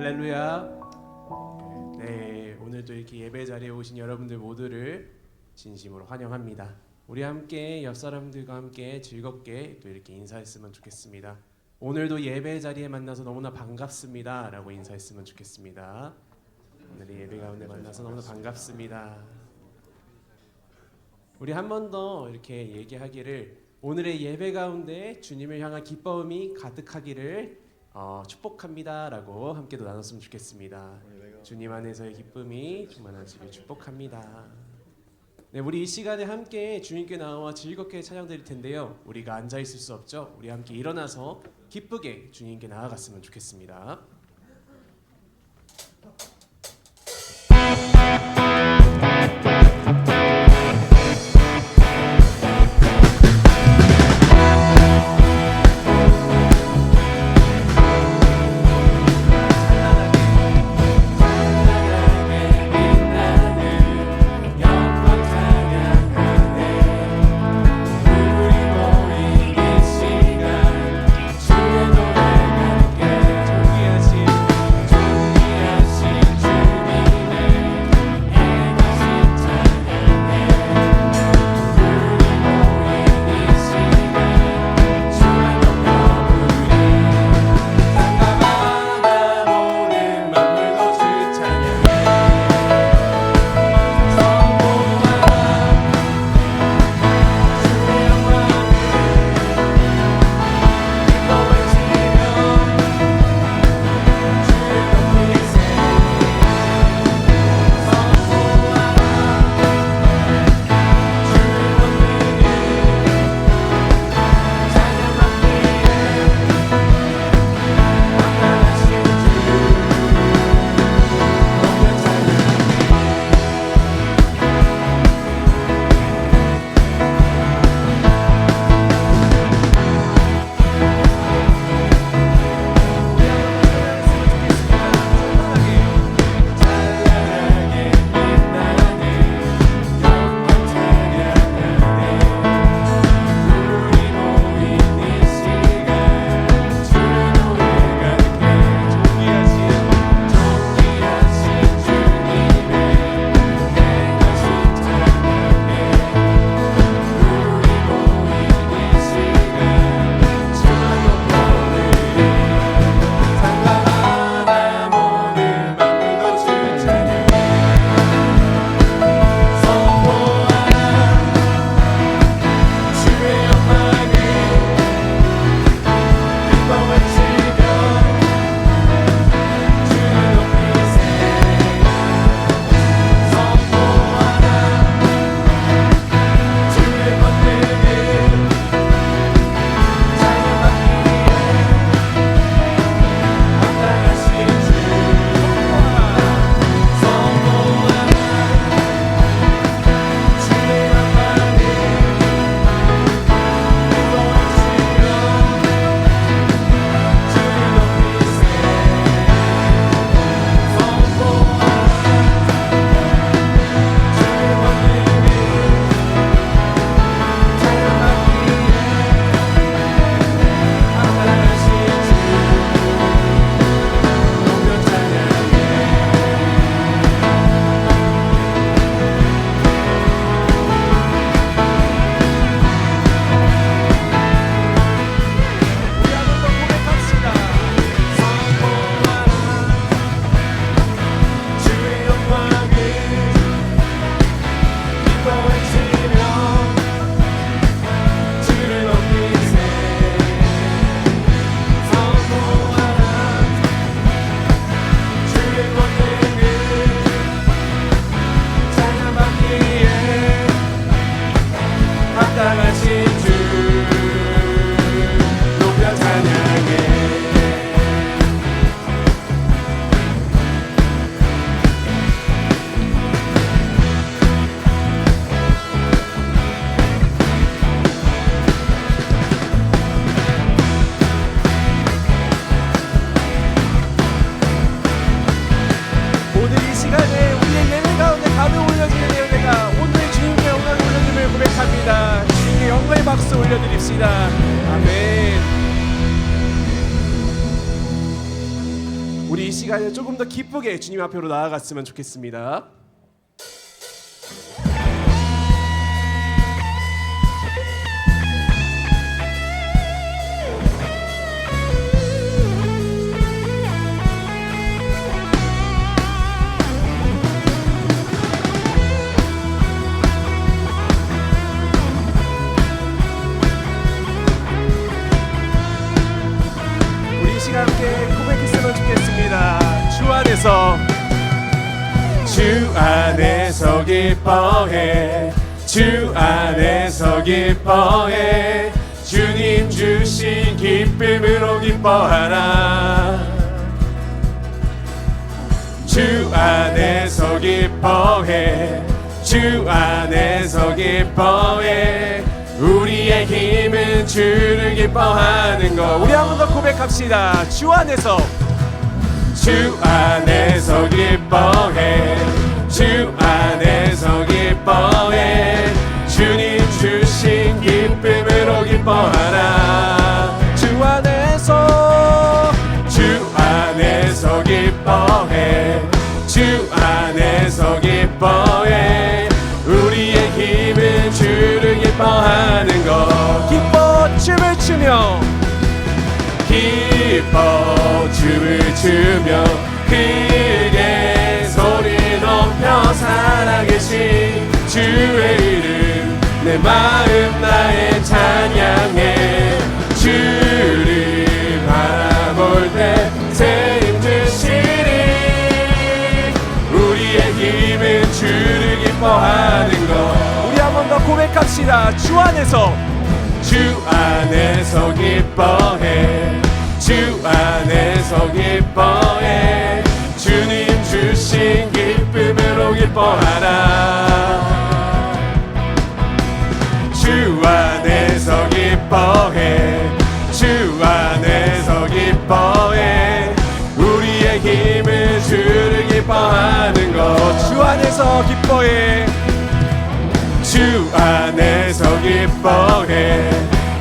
할렐루야. 네, 오늘도 이렇게 예배 자리에 오신 여러분들 모두를 진심으로 환영합니다. 우리 함께 옆 사람들과 함께 즐겁게 또 이렇게 인사했으면 좋겠습니다. 오늘도 예배 자리에 만나서 너무나 반갑습니다 라고 인사했으면 좋겠습니다. 오늘 예배 가운데 만나서 너무나 반갑습니다. 우리 한 번 더 이렇게 얘기하기를, 오늘의 예배 가운데 주님을 향한 기쁨이 가득하기를 축복합니다 라고 함께도 나눴으면 좋겠습니다. 주님 안에서의 기쁨이 충만하시길 축복합니다. 네, 우리 이 시간에 함께 주님께 나와 즐겁게 찬양 드릴 텐데요, 우리가 앉아 있을 수 없죠. 우리 함께 일어나서 기쁘게 주님께 나아갔으면 좋겠습니다. 박수 올려드립시다. 아멘. 우리 이 시간을 조금 더 기쁘게 주님 앞으로 나아갔으면 좋겠습니다. 함께 고백했으면 좋겠습니다. 주 안에서 기뻐해, 주 안에서 기뻐해, 주님 주신 기쁨으로 기뻐하라. 주 안에서 기뻐해, 주 안에서 기뻐해, 우리의 힘은 주를 기뻐하는 것. 우리 한 번 더 고백합시다. 주 안에서 기뻐해, 주 안에서 기뻐해, 주님 주신 기쁨으로 기뻐하라. 주 안에서 기뻐해, 주 안에서 기뻐해, 우리의 힘은 주를 기뻐하는 것. 기뻐 춤을 추며, 기뻐 춤을 추며, 크게 소리 높여 살아계신 주의 이름, 내 마음 나의 찬양해. 주를 바라볼 때 새 힘 주시리, 우리의 힘은 주를 기뻐하는 것. 우리 한 번 더 고백합시다. 주 안에서 기뻐해, 주 안에서 기뻐해, 주님 주신 기쁨으로 기뻐하라. 주 안에서 기뻐해, 주 안에서 기뻐해, 우리의 힘은 주를 기뻐하는 것. 주 안에서 기뻐해, 주 안에서 기뻐해,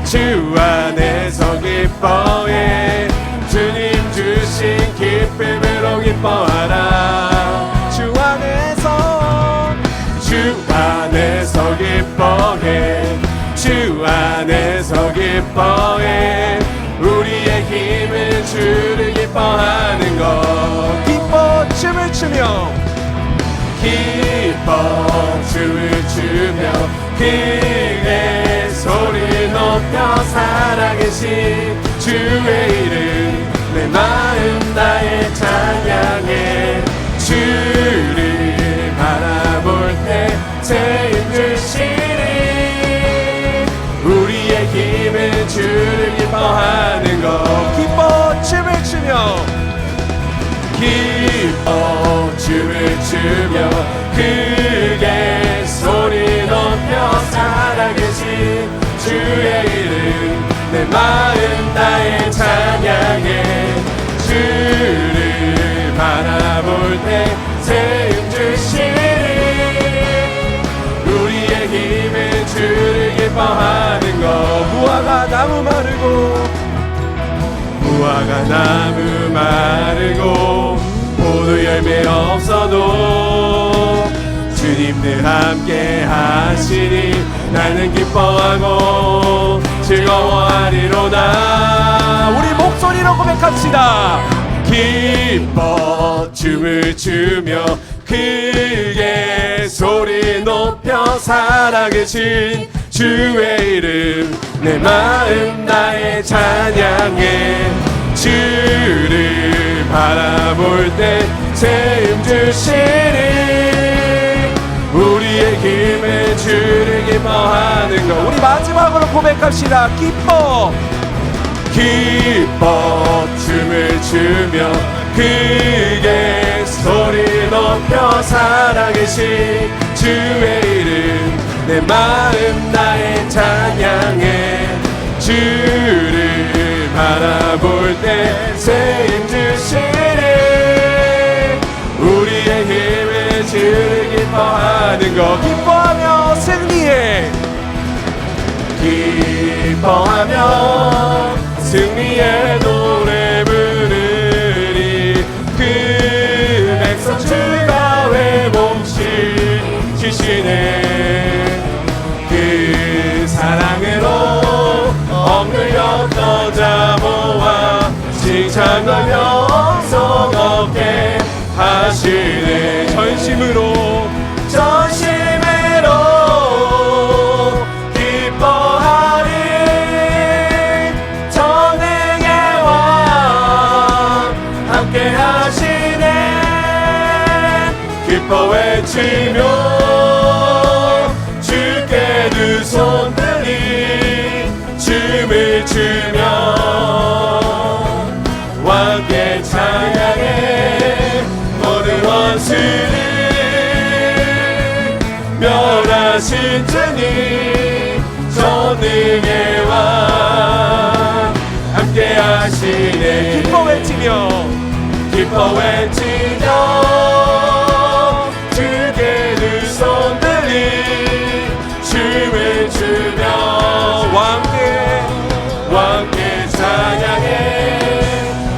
주 안에서 기뻐해, 주님 주신 기쁨으로 기뻐하라. 주 안에서 기뻐해, 주 안에서 기뻐해, 우리의 힘은 주를 기뻐하는 것. 기뻐 춤을 추며, 기뻐 춤을 추며, 크게 소리 높여 살아계신 주의 이름, 내 마음 나의 찬양해. 주를 바라볼 때 새 힘 주시리, 우리의 힘은 주를 기뻐하는 것. 기뻐 춤을 추며, 기뻐 춤을 추며, 크게 소리 높여 살아계신 주의 이름, 내 마음 나의 찬양해. 주를 바라볼 때 새 힘 주시리, 우리의 힘은 주를 기뻐하는 것. 무화과 나무 마르고 포도 열매 없어도 주님 늘 함께 하시니 나는 기뻐하고 즐거워하리로다. 우리 목소리로 고백합시다. 기뻐 춤을 추며, 크게 소리 높여 살아계신 주의 이름, 내 마음 나의 찬양해. 주를 바라볼 때 새 힘 주시리, 우리의 힘은 주를 기뻐하는 것. 우리 마지막으로 고백합시다. 기뻐 춤을 추며, 크게 소리 높여 살아계신 주의 이름, 내 마음 나의 찬양해. 주를 바라볼 때 새 힘 주시리, 우리의 힘은 주를 기뻐하는 것. 기뻐하며 승리해, 기뻐하며 승리의 노래 부르리, 그 장과 명성 얻게 하시네. 전심으로 기뻐하리. 전능의 왕 함께 하시네. 기뻐 외치며 주께 두 손 들이 춤을 추며 왕께 찬양해. 모든 원수를 멸하신 주님 전능의 왕 함께 하시네. 기뻐 외치며 주께 두 손 들이 춤을 추며 왕께 찬양해.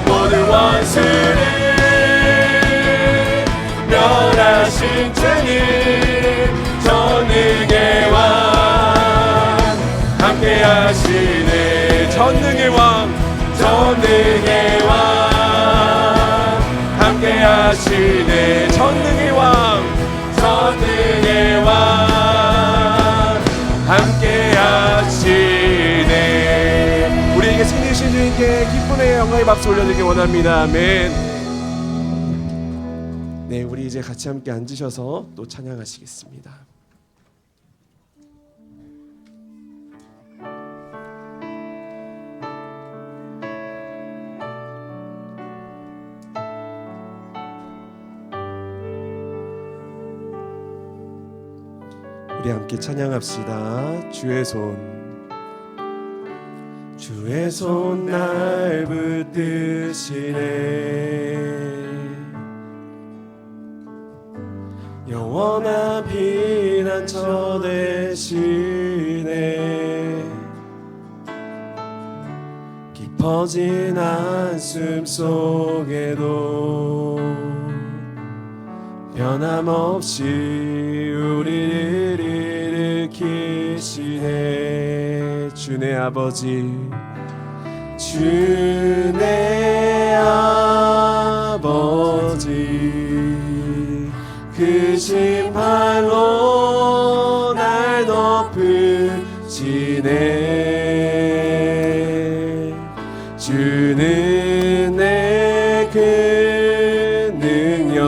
모든 원수를 멸하신 주님 전능의 왕 함께 하시네. 전능의 왕 함께 하시네. 전능의 왕 함께 하시네. 우리에게 승리 주신 주님께 기쁨의 영광의 박수 올려드리기 원합니다. 아멘. 네, 우리 이제 같이 함께 앉으셔서 또 찬양하시겠습니다. 우리 함께 찬양합시다. 주의 손 날 붙드시네. 영원한 피난처 되시네. 깊어진 한숨 속에도 변함없이 우리를 일으키시네. 주네 아버지 그 심판로 날 덮으시네. 주는 내 그 능력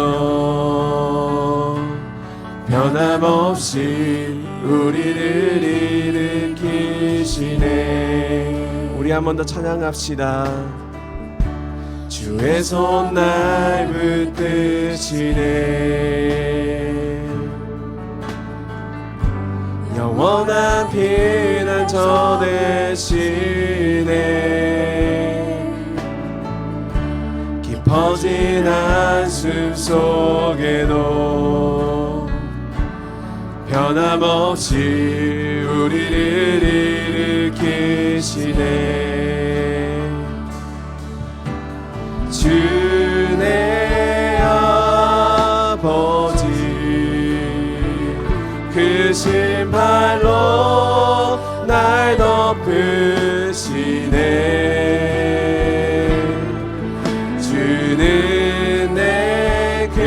변함없이 우리를 일으키시네. 우리 한 번 더 찬양합시다. 주의 손 날 붙드시네. 영원한 피난처 되시네. 깊어진 한숨 속에도 변함없이 우리를 일으키시네. 주네 아버지 그 신발로 날 덮으시네. 주는 내 그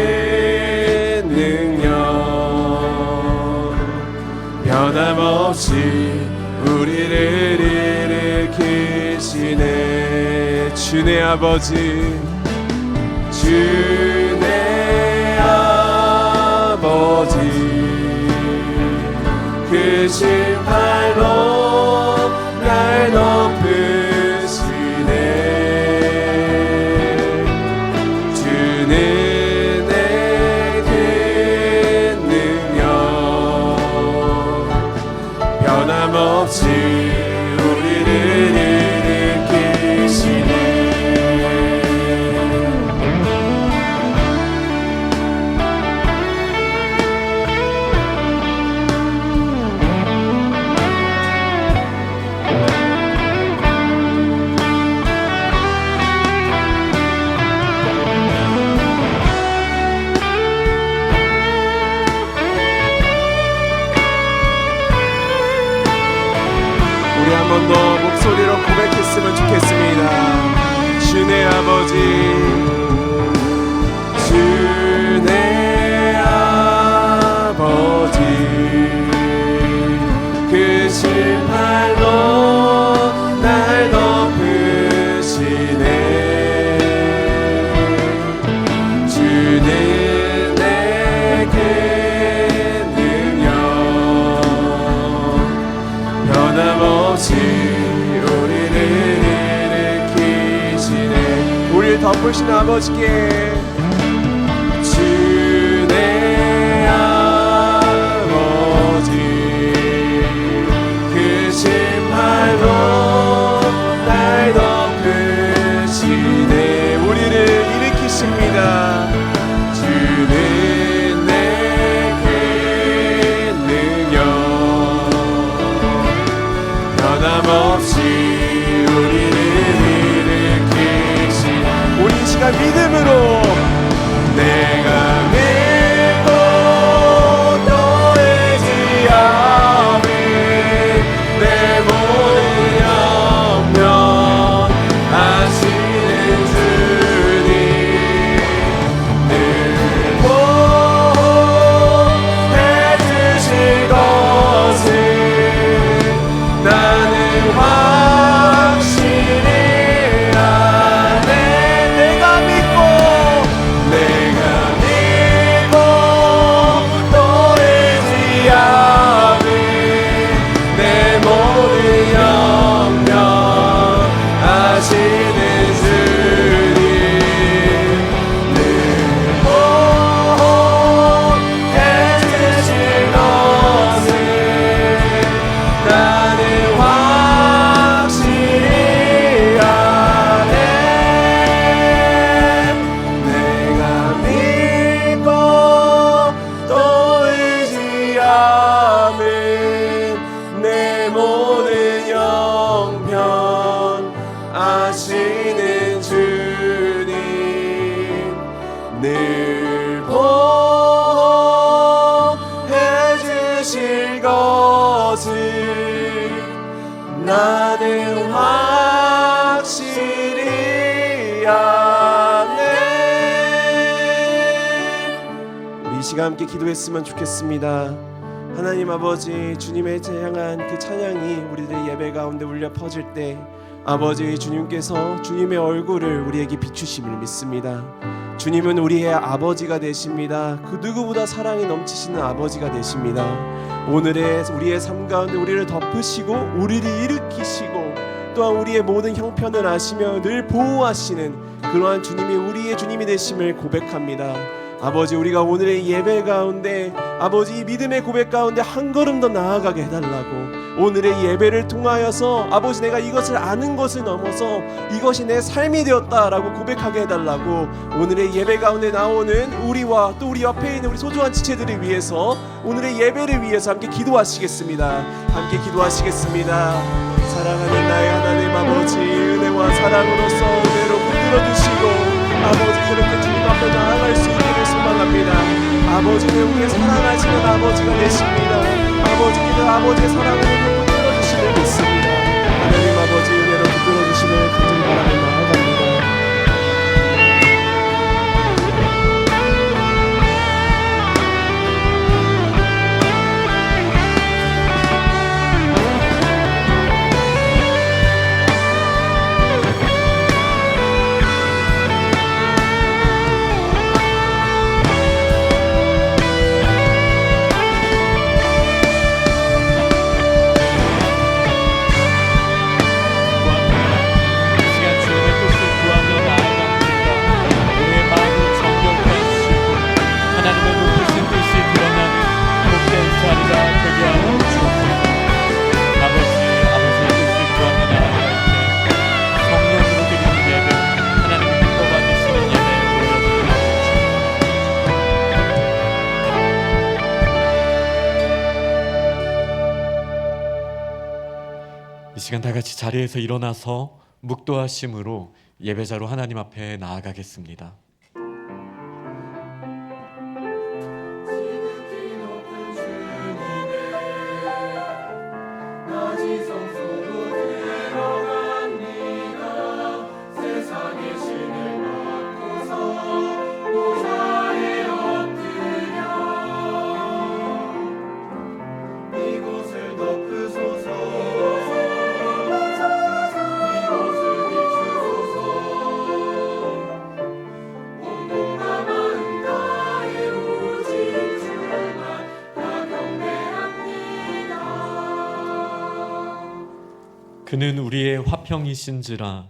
능력 변함없이 우리를 일으키시네. 주네 아버지 주네 아버지 그 신발로 날 덮으시네. 주는 내 그 능력 변함없이 우리를 일으키시네. 아버지 주 내 아버지 그 신발로 날 덮으시네 주는 내게 능력 변함없이 우리를 일으키시네 우리를 덮으신 아버지께 주 내 아버지 그 신발로 날 덮으시네 우리를 일으키십니다 주는 내게 능력 변함없이 우리를 일으키시네 우리 이 시간 믿음으로 내가 믿고 또 의지하며 내 모든 영역 아시는 주님 늘 보호해 주실 것을 나는 확실히 아네 내가 믿고 또 의지하며 내 모든 영역 아시는 주님 늘 보호해 주실 것을 나는 확실히 아네 내가 믿고 또 의지하며 내 모든 영편 아시는 주님 늘 보호해 주실 것을 나는 확실히 아네 우리 이 시간 함께 기도했으면 좋겠습니다 하나님 아버지 주님의 향한 그 찬양이 우리들의 예배 가운데 울려 퍼질 때 아버지 주님께서 주님의 얼굴을 우리에게 비추심을 믿습니다 주님은 우리의 아버지가 되십니다 그 누구보다 사랑이 넘치시는 아버지가 되십니다 오늘의 우리의 삶 가운데 우리를 덮으시고 우리를 일으키시고 또한 우리의 모든 형편을 아시며 늘 보호하시는 그러한 주님이 우리의 주님이 되심을 고백합니다 아버지 우리가 오늘의 예배 가운데 아버지 이 믿음의 고백 가운데 한 걸음 더 나아가게 해달라고 오늘의 예배를 통하여서 아버지 내가 이것을 아는 것을 넘어서 이것이 내 삶이 되었다라고 고백하게 해달라고 오늘의 예배 가운데 나오는 우리와 또 우리 옆에 있는 우리 소중한 지체들을 위해서 오늘의 예배를 위해서 함께 기도하시겠습니다 함께 기도하시겠습니다 사랑하는 나의 하나님 아버지 은혜와 사랑으로서 은혜로 붙들어주시고 아버지 그렇게 주님 앞에 나아갈 수 있기를 소망합니다 아버지는 우리의 사랑하시는 아버지가 되십니다 아버지께서 아버지의 사랑으로 붙들어주심을 믿습니다 하나님 아버지 은혜로 붙들어주심을 간절히 바라며 나아갑니다 이 시간 다 같이 자리에서 일어나서 묵도하심으로 예배자로 하나님 앞에 나아가겠습니다. 지성소로 들어갑니다. 세상의 신 그는 우리의 화평이신지라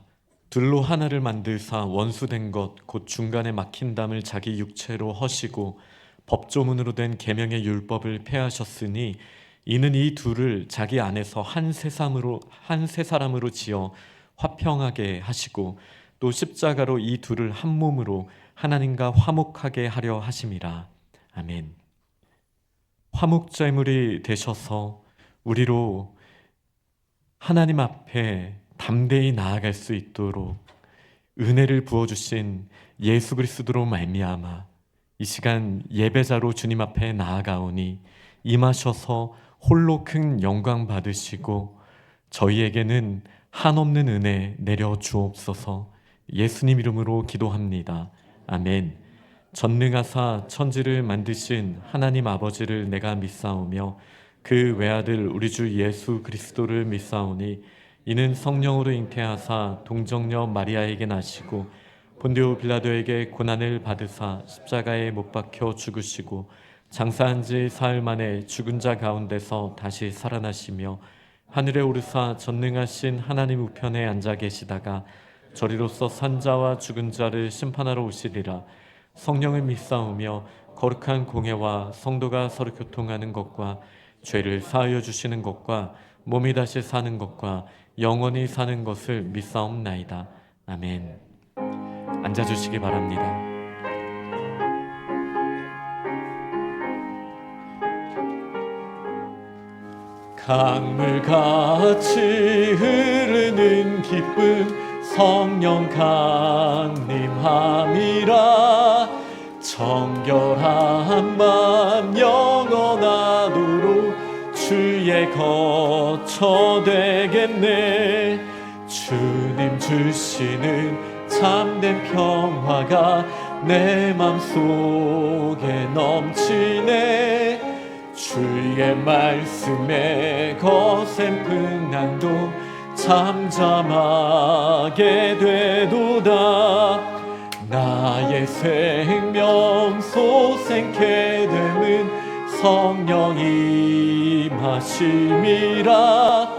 둘로 하나를 만들사 원수된 것 곧 중간에 막힌 담을 자기 육체로 허시고 법조문으로 된 계명의 율법을 폐하셨으니 이는 이 둘을 자기 안에서 한 세 사람으로 지어 화평하게 하시고 또 십자가로 이 둘을 한 몸으로 하나님과 화목하게 하려 하심이라. 아멘. 화목제물이 되셔서 우리로 하나님 앞에 담대히 나아갈 수 있도록 은혜를 부어주신 예수 그리스도로 말미암아 이 시간 예배자로 주님 앞에 나아가오니 임하셔서 홀로 큰 영광 받으시고 저희에게는 한없는 은혜 내려 주옵소서. 예수님 이름으로 기도합니다. 아멘. 전능하사 천지를 만드신 하나님 아버지를 내가 믿사오며 그 외아들 우리 주 예수 그리스도를 믿사오니 이는 성령으로 잉태하사 동정녀 마리아에게 나시고 본디오 빌라도에게 고난을 받으사 십자가에 못 박혀 죽으시고 장사한 지 사흘 만에 죽은 자 가운데서 다시 살아나시며 하늘에 오르사 전능하신 하나님 우편에 앉아 계시다가 저리로서 산자와 죽은 자를 심판하러 오시리라. 성령을 믿사오며 거룩한 공회와 성도가 서로 교통하는 것과 죄를 사하여 주시는 것과 몸이 다시 사는 것과 영원히 사는 것을 믿사옵나이다. 아멘. 앉아주시기 바랍니다. 강물같이 흐르는 기쁨 성령 강림함이라. 정결한 맘 영원하도록 주의 거처 되겠네. 주님 주시는 참된 평화가 내 맘속에 넘치네. 주의 말씀에 거센 풍랑도 잠잠하게 되도다. 나의 생명 솟생케 되는 성령이 임하심이라.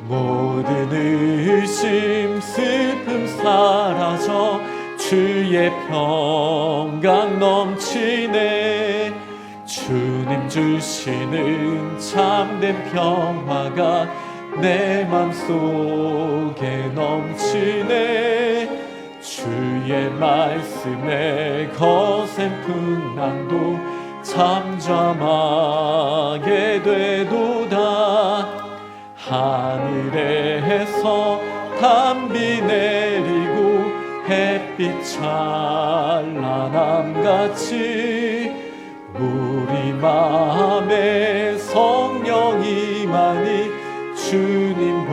모든 의심 슬픔 사라져 주의 평강 넘치네. 주님 주시는 참된 평화가 내 맘속에 넘치네. 주의 말씀에 거센 풍랑도 잠잠하게 되도다. 하늘에서 담비 내리고 햇빛 찬란함같이 우리 마음에 성령이 많이 주님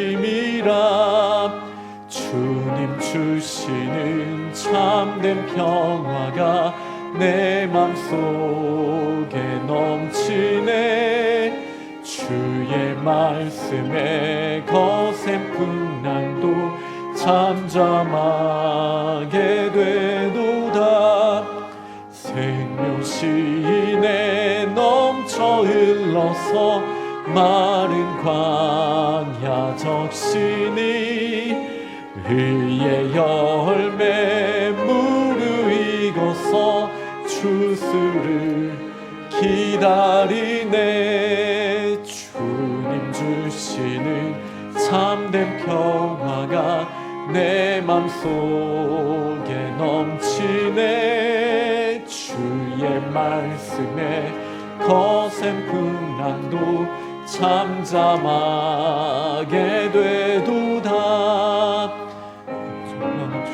보내심이라. 주님 주시는 참된 평화가 내 맘속에 넘치네. 주의 말씀에 거센 풍랑도 잠잠하게 되도다. 생명시내 넘쳐 흘러서 마른 광야 적시니 의의 열매 무르익어서 추수를 기다리네. 주님 주시는 참된 평화가 내 맘속에 넘치네. 주의 말씀에 거센 풍랑도 잠잠하게 되도다.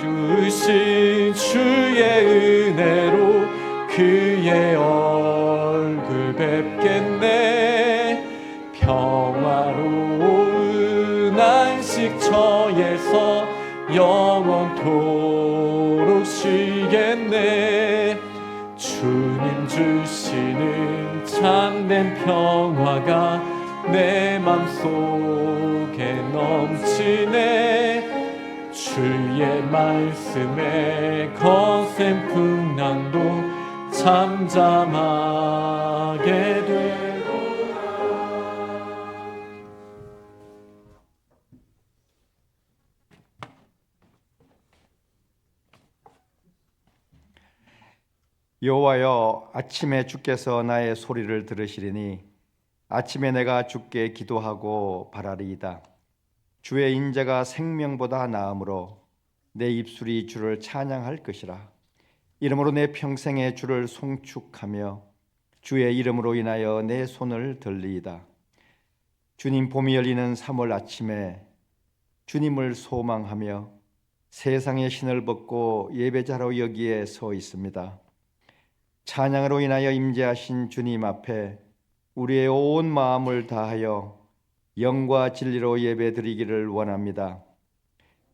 주신 주의 은혜로 그의 얼굴 뵙겠네. 평화로운 안식처에서 영원토록 쉬겠네. 주님 주시는 참된 평화가 내 맘속에 넘치네. 주의 말씀에 거센 풍랑도 잠잠하게 되도다. 여호와여, 아침에 주께서 나의 소리를 들으시리니 아침에 내가 주께 기도하고 바라리이다. 주의 인자가 생명보다 나음으로 내 입술이 주를 찬양할 것이라. 이러므로 내 평생에 주를 송축하며 주의 이름으로 인하여 내 손을 들리이다. 주님, 봄이 열리는 3월 아침에 주님을 소망하며 세상의 신을 벗고 예배자로 여기에 서 있습니다. 찬양으로 인하여 임재하신 주님 앞에 우리의 온 마음을 다하여 영과 진리로 예배드리기를 원합니다.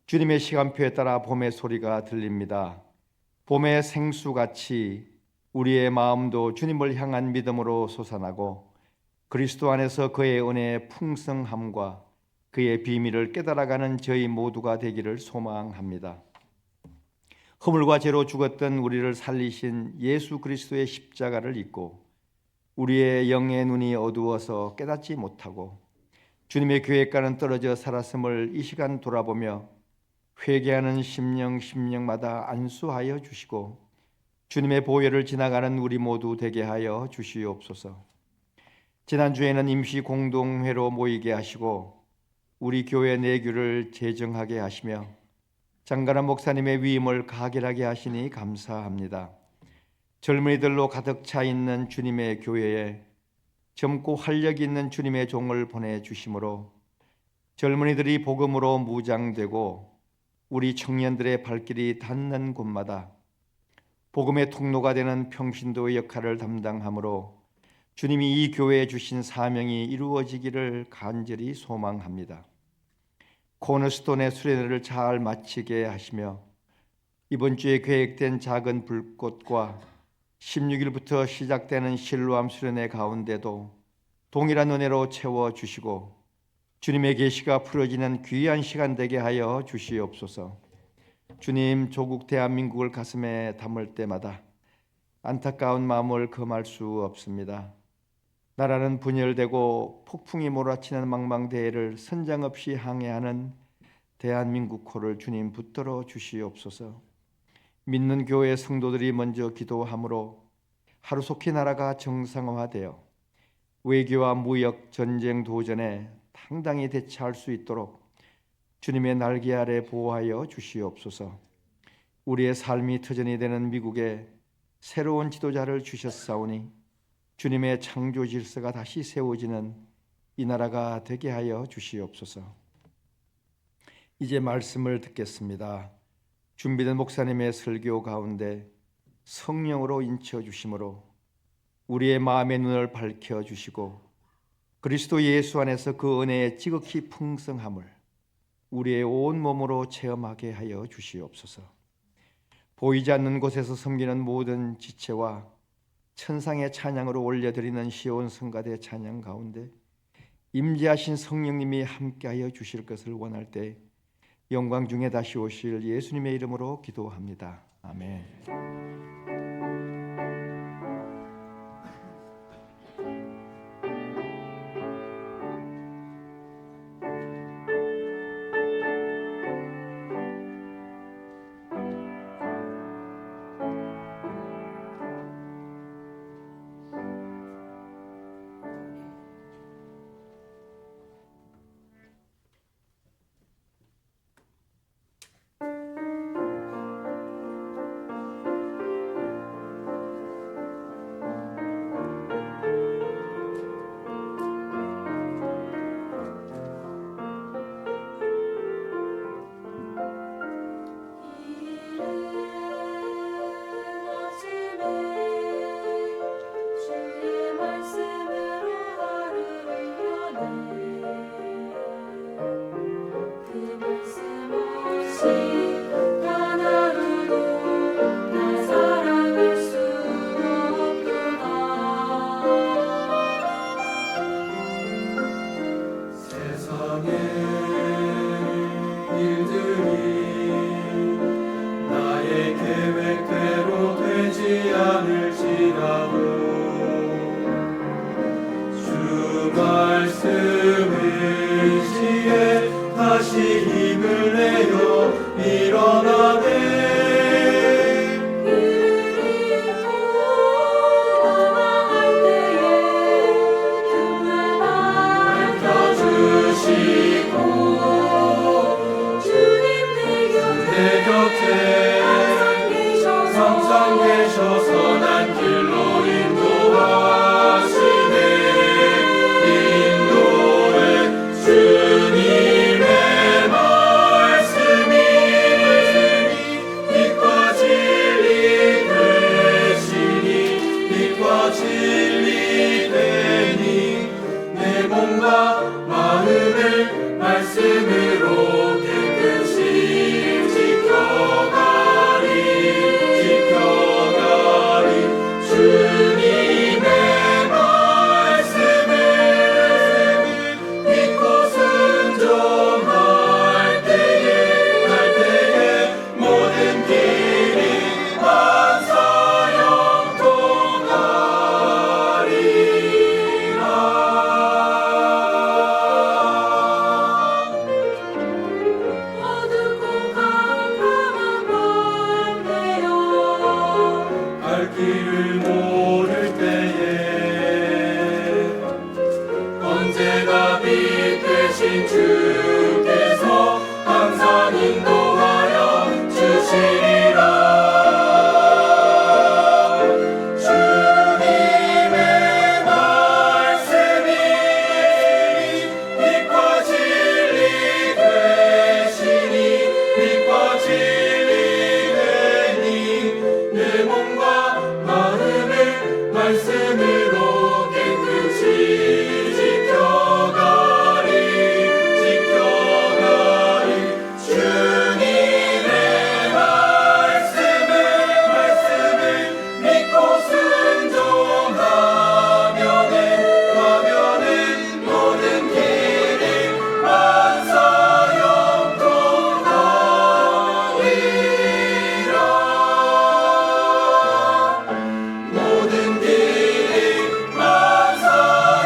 주님의 시간표에 따라 봄의 소리가 들립니다. 봄의 생수같이 우리의 마음도 주님을 향한 믿음으로 솟아나고 그리스도 안에서 그의 은혜의 풍성함과 그의 비밀을 깨달아가는 저희 모두가 되기를 소망합니다. 허물과 죄로 죽었던 우리를 살리신 예수 그리스도의 십자가를 잊고 우리의 영의 눈이 어두워서 깨닫지 못하고 주님의 교회과는 떨어져 살았음을 이 시간 돌아보며 회개하는 심령마다 안수하여 주시고 주님의 보혈을 지나가는 우리 모두 되게 하여 주시옵소서. 지난주에는 임시 공동회로 모이게 하시고 우리 교회 내규를 제정하게 하시며 장가람 목사님의 위임을 가결하게 하시니 감사합니다. 젊은이들로 가득 차 있는 주님의 교회에 젊고 활력 있는 주님의 종을 보내주심으로 젊은이들이 복음으로 무장되고 우리 청년들의 발길이 닿는 곳마다 복음의 통로가 되는 평신도의 역할을 담당하므로 주님이 이 교회에 주신 사명이 이루어지기를 간절히 소망합니다. 코너스톤의 수련회를 잘 마치게 하시며 이번 주에 계획된 작은 불꽃과 16일부터 시작되는 실로암 수련회 가운데도 동일한 은혜로 채워주시고 주님의 계시가 풀어지는 귀한 시간 되게 하여 주시옵소서. 주님, 조국 대한민국을 가슴에 담을 때마다 안타까운 마음을 금할 수 없습니다. 나라는 분열되고 폭풍이 몰아치는 망망대해를 선장 없이 항해하는 대한민국호를 주님 붙들어 주시옵소서. 믿는 교회 성도들이 먼저 기도함으로 하루속히 나라가 정상화되어 외교와 무역, 전쟁 도전에 당당히 대처할 수 있도록 주님의 날개 아래 보호하여 주시옵소서. 우리의 삶이 터전이 되는 미국에 새로운 지도자를 주셨사오니 주님의 창조 질서가 다시 세워지는 이 나라가 되게 하여 주시옵소서. 이제 말씀을 듣겠습니다. 준비된 목사님의 설교 가운데 성령으로 인쳐 주심으로 우리의 마음의 눈을 밝혀 주시고 그리스도 예수 안에서 그 은혜의 지극히 풍성함을 우리의 온 몸으로 체험하게 하여 주시옵소서. 보이지 않는 곳에서 섬기는 모든 지체와 천상의 찬양으로 올려드리는 시온 성가대 찬양 가운데 임재하신 성령님이 함께하여 주실 것을 원할 때 영광 중에 다시 오실 예수님의 이름으로 기도합니다. 아멘. 곁에 항상 계셔 선한 길로 인도하시네. 인도의 주님의 말씀이 빛과 진리 되시니 빛과 진리 되니 내 몸과 마음을 말씀으로 깨끗이 지켜가리 주님의 말씀을 믿고 순종할 때에 모든 길이 만사 형통하리라. 어둡고 깜깜한 밤에요 갈 길을 모를 때에 언제나 빛 되신 주께서 항상 인도하여 주시리라. 주님의 말씀이 빛과 진리 되시니 빛과 진리 되니 내 몸과 마음을 말씀으로 깨끗이 지켜가리 주님의 말씀을 믿고 순종하면은 모든 길이 만사 형통하리라. 모든 길이 만사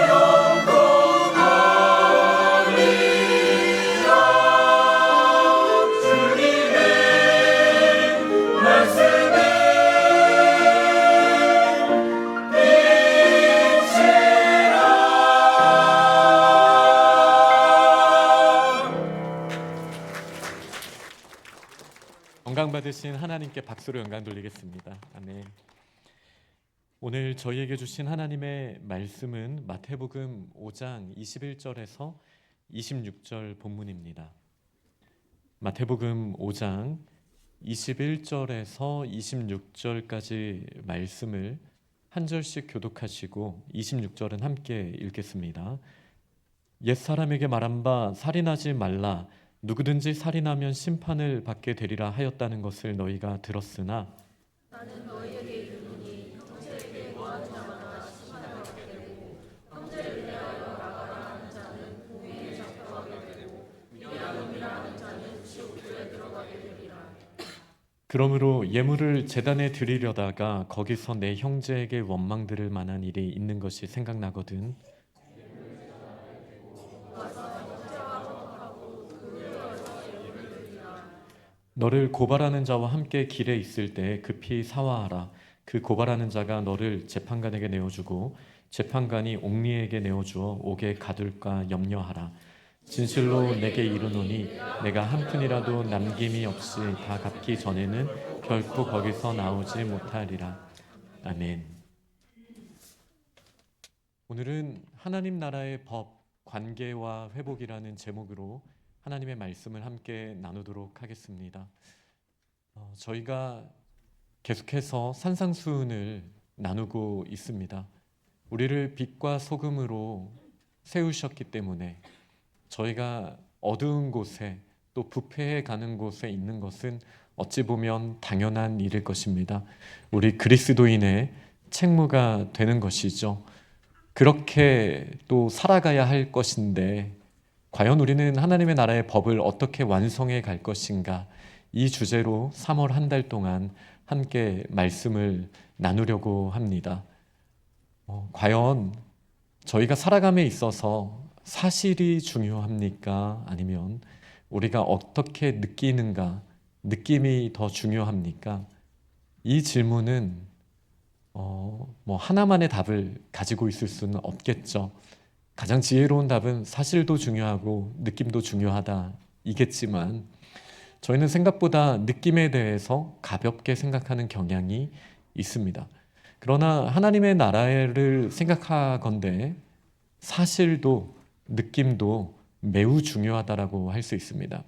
형통하리라. 주님의 말씀은 빛이라. 건강 받으신 하나님께 박수로 영광 돌리겠습니다. 아멘. 오늘 저희에게 주신 하나님의 말씀은 마태복음 5장 21절에서 26절 본문입니다. 마태복음 5장 21절에서 26절까지 말씀을 한 절씩 교독하시고 26절은 함께 읽겠습니다. 옛사람에게 말한 바 살인하지 말라. 누구든지 살인하면 심판을 받게 되리라 하였다는 것을 너희가 들었으나 나는 너희에게 이르노니 형제에게 뭐하는 자마다 심판을 받게 되고 형제를 위하여 나가라 하는 자는 공의에 잡혀가게 되고 미련한 놈이라 하는 자는 지옥불에 들어가게 되리라. 그러므로 예물을 제단에 드리려다가 거기서 내 형제에게 원망 들을 만한 일이 있는 것이 생각나거든. 너를 고발하는 자와 함께 길에 있을 때 급히 사화하라. 그 고발하는 자가 너를 재판관에게 내어주고 재판관이 옥리에게 내어주어 옥에 가둘까 염려하라. 진실로 내게 이르노니 내가 한 푼이라도 남김이 없이 다 갚기 전에는 결코 거기서 나오지 못하리라. 아멘. 오늘은 하나님 나라의 법, 관계와 회복이라는 제목으로 하나님의 말씀을 함께 나누도록 하겠습니다. 저희가 계속해서 산상수훈을 나누고 있습니다. 우리를 빛과 소금으로 세우셨기 때문에 저희가 어두운 곳에 또 부패해 가는 곳에 있는 것은 어찌 보면 당연한 일일 것입니다. 우리 그리스도인의 책무가 되는 것이죠. 그렇게 또 살아가야 할 것인데 과연 우리는 하나님의 나라의 법을 어떻게 완성해 갈 것인가, 이 주제로 3월 한 달 동안 함께 말씀을 나누려고 합니다. 과연 저희가 살아감에 있어서 사실이 중요합니까? 아니면 우리가 어떻게 느끼는가, 느낌이 더 중요합니까? 이 질문은 하나만의 답을 가지고 있을 수는 없겠죠. 가장 지혜로운 답은 사실도 중요하고 느낌도 중요하다 이겠지만, 저희는 생각보다 느낌에 대해서 가볍게 생각하는 경향이 있습니다. 그러나 하나님의 나라를 생각하건대 사실도 느낌도 매우 중요하다라고 할 수 있습니다.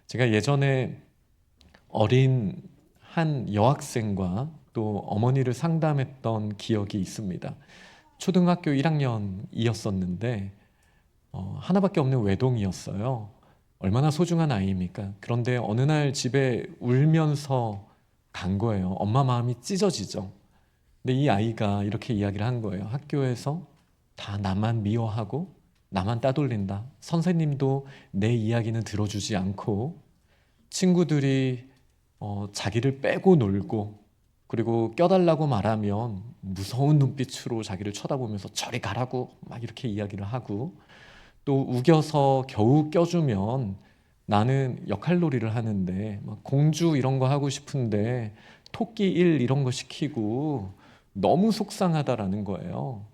제가 예전에 어린 한 여학생과 또 어머니를 상담했던 기억이 있습니다. 초등학교 1학년이었었는데 하나밖에 없는 외동이었어요. 얼마나 소중한 아이입니까? 그런데 어느 날 집에 울면서 간 거예요. 엄마 마음이 찢어지죠. 근데 이 아이가 이렇게 이야기를 한 거예요. 학교에서 다 나만 미워하고 나만 따돌린다. 선생님도 내 이야기는 들어주지 않고 친구들이 자기를 빼고 놀고 그리고 껴달라고 말하면 무서운 눈빛으로 자기를 쳐다보면서 저리 가라고 막 이렇게 이야기를 하고 또 우겨서 겨우 껴주면 나는 역할놀이를 하는데 막 공주 이런 거 하고 싶은데 토끼 일 이런 거 시키고 너무 속상하다라는 거예요.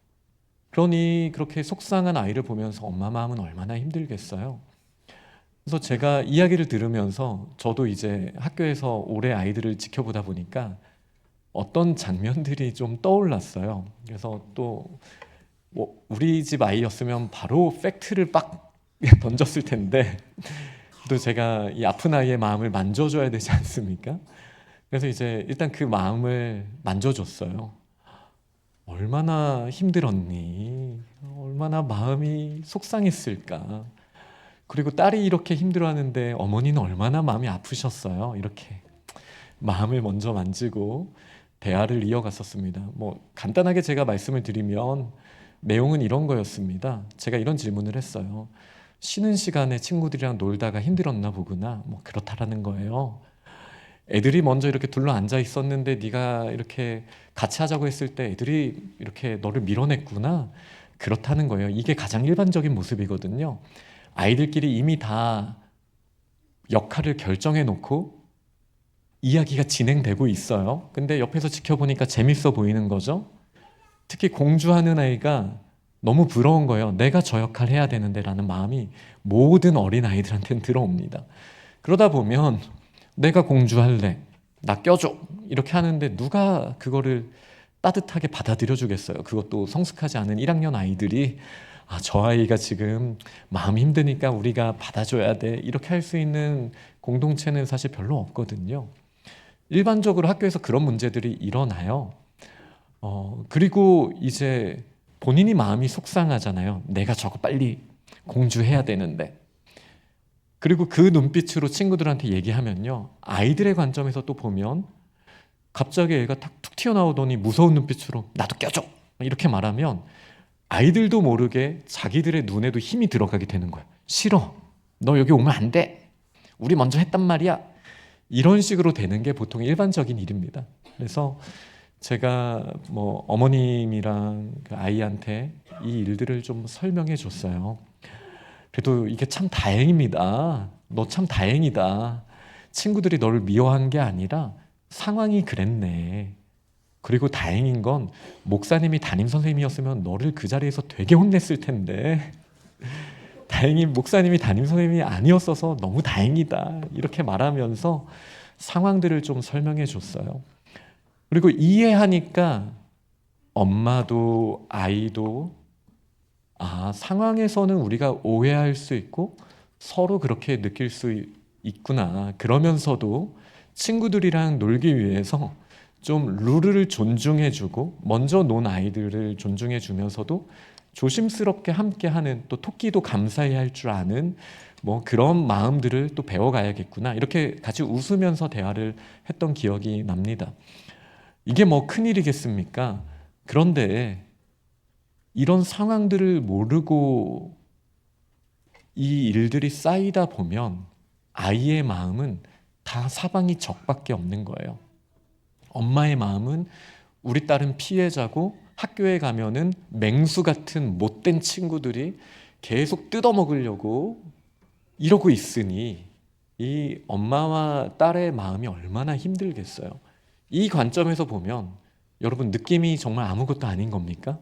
그러니 그렇게 속상한 아이를 보면서 엄마 마음은 얼마나 힘들겠어요. 그래서 제가 이야기를 들으면서 저도 이제 학교에서 오래 아이들을 지켜보다 보니까 어떤 장면들이 좀 떠올랐어요. 그래서 또 뭐 우리 집 아이였으면 바로 팩트를 빡 던졌을 텐데 또 제가 이 아픈 아이의 마음을 만져줘야 되지 않습니까? 그래서 이제 일단 그 마음을 만져줬어요. 얼마나 힘들었니? 얼마나 마음이 속상했을까? 그리고 딸이 이렇게 힘들어하는데 어머니는 얼마나 마음이 아프셨어요. 이렇게 마음을 먼저 만지고 대화를 이어갔었습니다. 뭐 간단하게 제가 말씀을 드리면 내용은 이런 거였습니다. 제가 이런 질문을 했어요. 쉬는 시간에 친구들이랑 놀다가 힘들었나 보구나. 뭐 그렇다라는 거예요. 애들이 먼저 이렇게 둘러 앉아 있었는데 네가 이렇게 같이 하자고 했을 때 애들이 이렇게 너를 밀어냈구나. 그렇다는 거예요. 이게 가장 일반적인 모습이거든요. 아이들끼리 이미 다 역할을 결정해 놓고 이야기가 진행되고 있어요. 근데 옆에서 지켜보니까 재밌어 보이는 거죠. 특히 공주하는 아이가 너무 부러운 거예요. 내가 저 역할 해야 되는데 라는 마음이 모든 어린 아이들한테는 들어옵니다. 그러다 보면 내가 공주할래, 나 껴줘 이렇게 하는데 누가 그거를 따뜻하게 받아들여 주겠어요. 그것도 성숙하지 않은 1학년 아이들이 저 아이가 지금 마음이 힘드니까 우리가 받아줘야 돼 이렇게 할 수 있는 공동체는 사실 별로 없거든요. 일반적으로 학교에서 그런 문제들이 일어나요. 그리고 이제 본인이 마음이 속상하잖아요. 내가 저거 빨리 공주해야 되는데. 그리고 그 눈빛으로 친구들한테 얘기하면요. 아이들의 관점에서 또 보면 갑자기 애가 툭 튀어나오더니 무서운 눈빛으로 나도 껴줘 이렇게 말하면 아이들도 모르게 자기들의 눈에도 힘이 들어가게 되는 거예요. 싫어. 너 여기 오면 안 돼. 우리 먼저 했단 말이야. 이런 식으로 되는 게 보통 일반적인 일입니다. 그래서 제가 뭐 어머님이랑 그 아이한테 이 일들을 좀 설명해 줬어요. 그래도 이게 참 다행입니다. 너 참 다행이다. 친구들이 너를 미워한 게 아니라 상황이 그랬네. 그리고 다행인 건 목사님이 담임 선생님이었으면 너를 그 자리에서 되게 혼냈을 텐데 다행히 목사님이 담임 선생님이 아니었어서 너무 다행이다. 이렇게 말하면서 상황들을 좀 설명해 줬어요. 그리고 이해하니까 엄마도 아이도 상황에서는 우리가 오해할 수 있고 서로 그렇게 느낄 수 있구나. 그러면서도 친구들이랑 놀기 위해서 좀 룰을 존중해주고 먼저 논 아이들을 존중해주면서도 조심스럽게 함께하는 또 토끼도 감사히 할 줄 아는 뭐 그런 마음들을 또 배워가야겠구나. 이렇게 같이 웃으면서 대화를 했던 기억이 납니다. 이게 뭐 큰일이겠습니까? 그런데 이런 상황들을 모르고 이 일들이 쌓이다 보면 아이의 마음은 다 사방이 적밖에 없는 거예요. 엄마의 마음은 우리 딸은 피해자고 학교에 가면은 맹수 같은 못된 친구들이 계속 뜯어먹으려고 이러고 있으니 이 엄마와 딸의 마음이 얼마나 힘들겠어요. 이 관점에서 보면 여러분 느낌이 정말 아무것도 아닌 겁니까?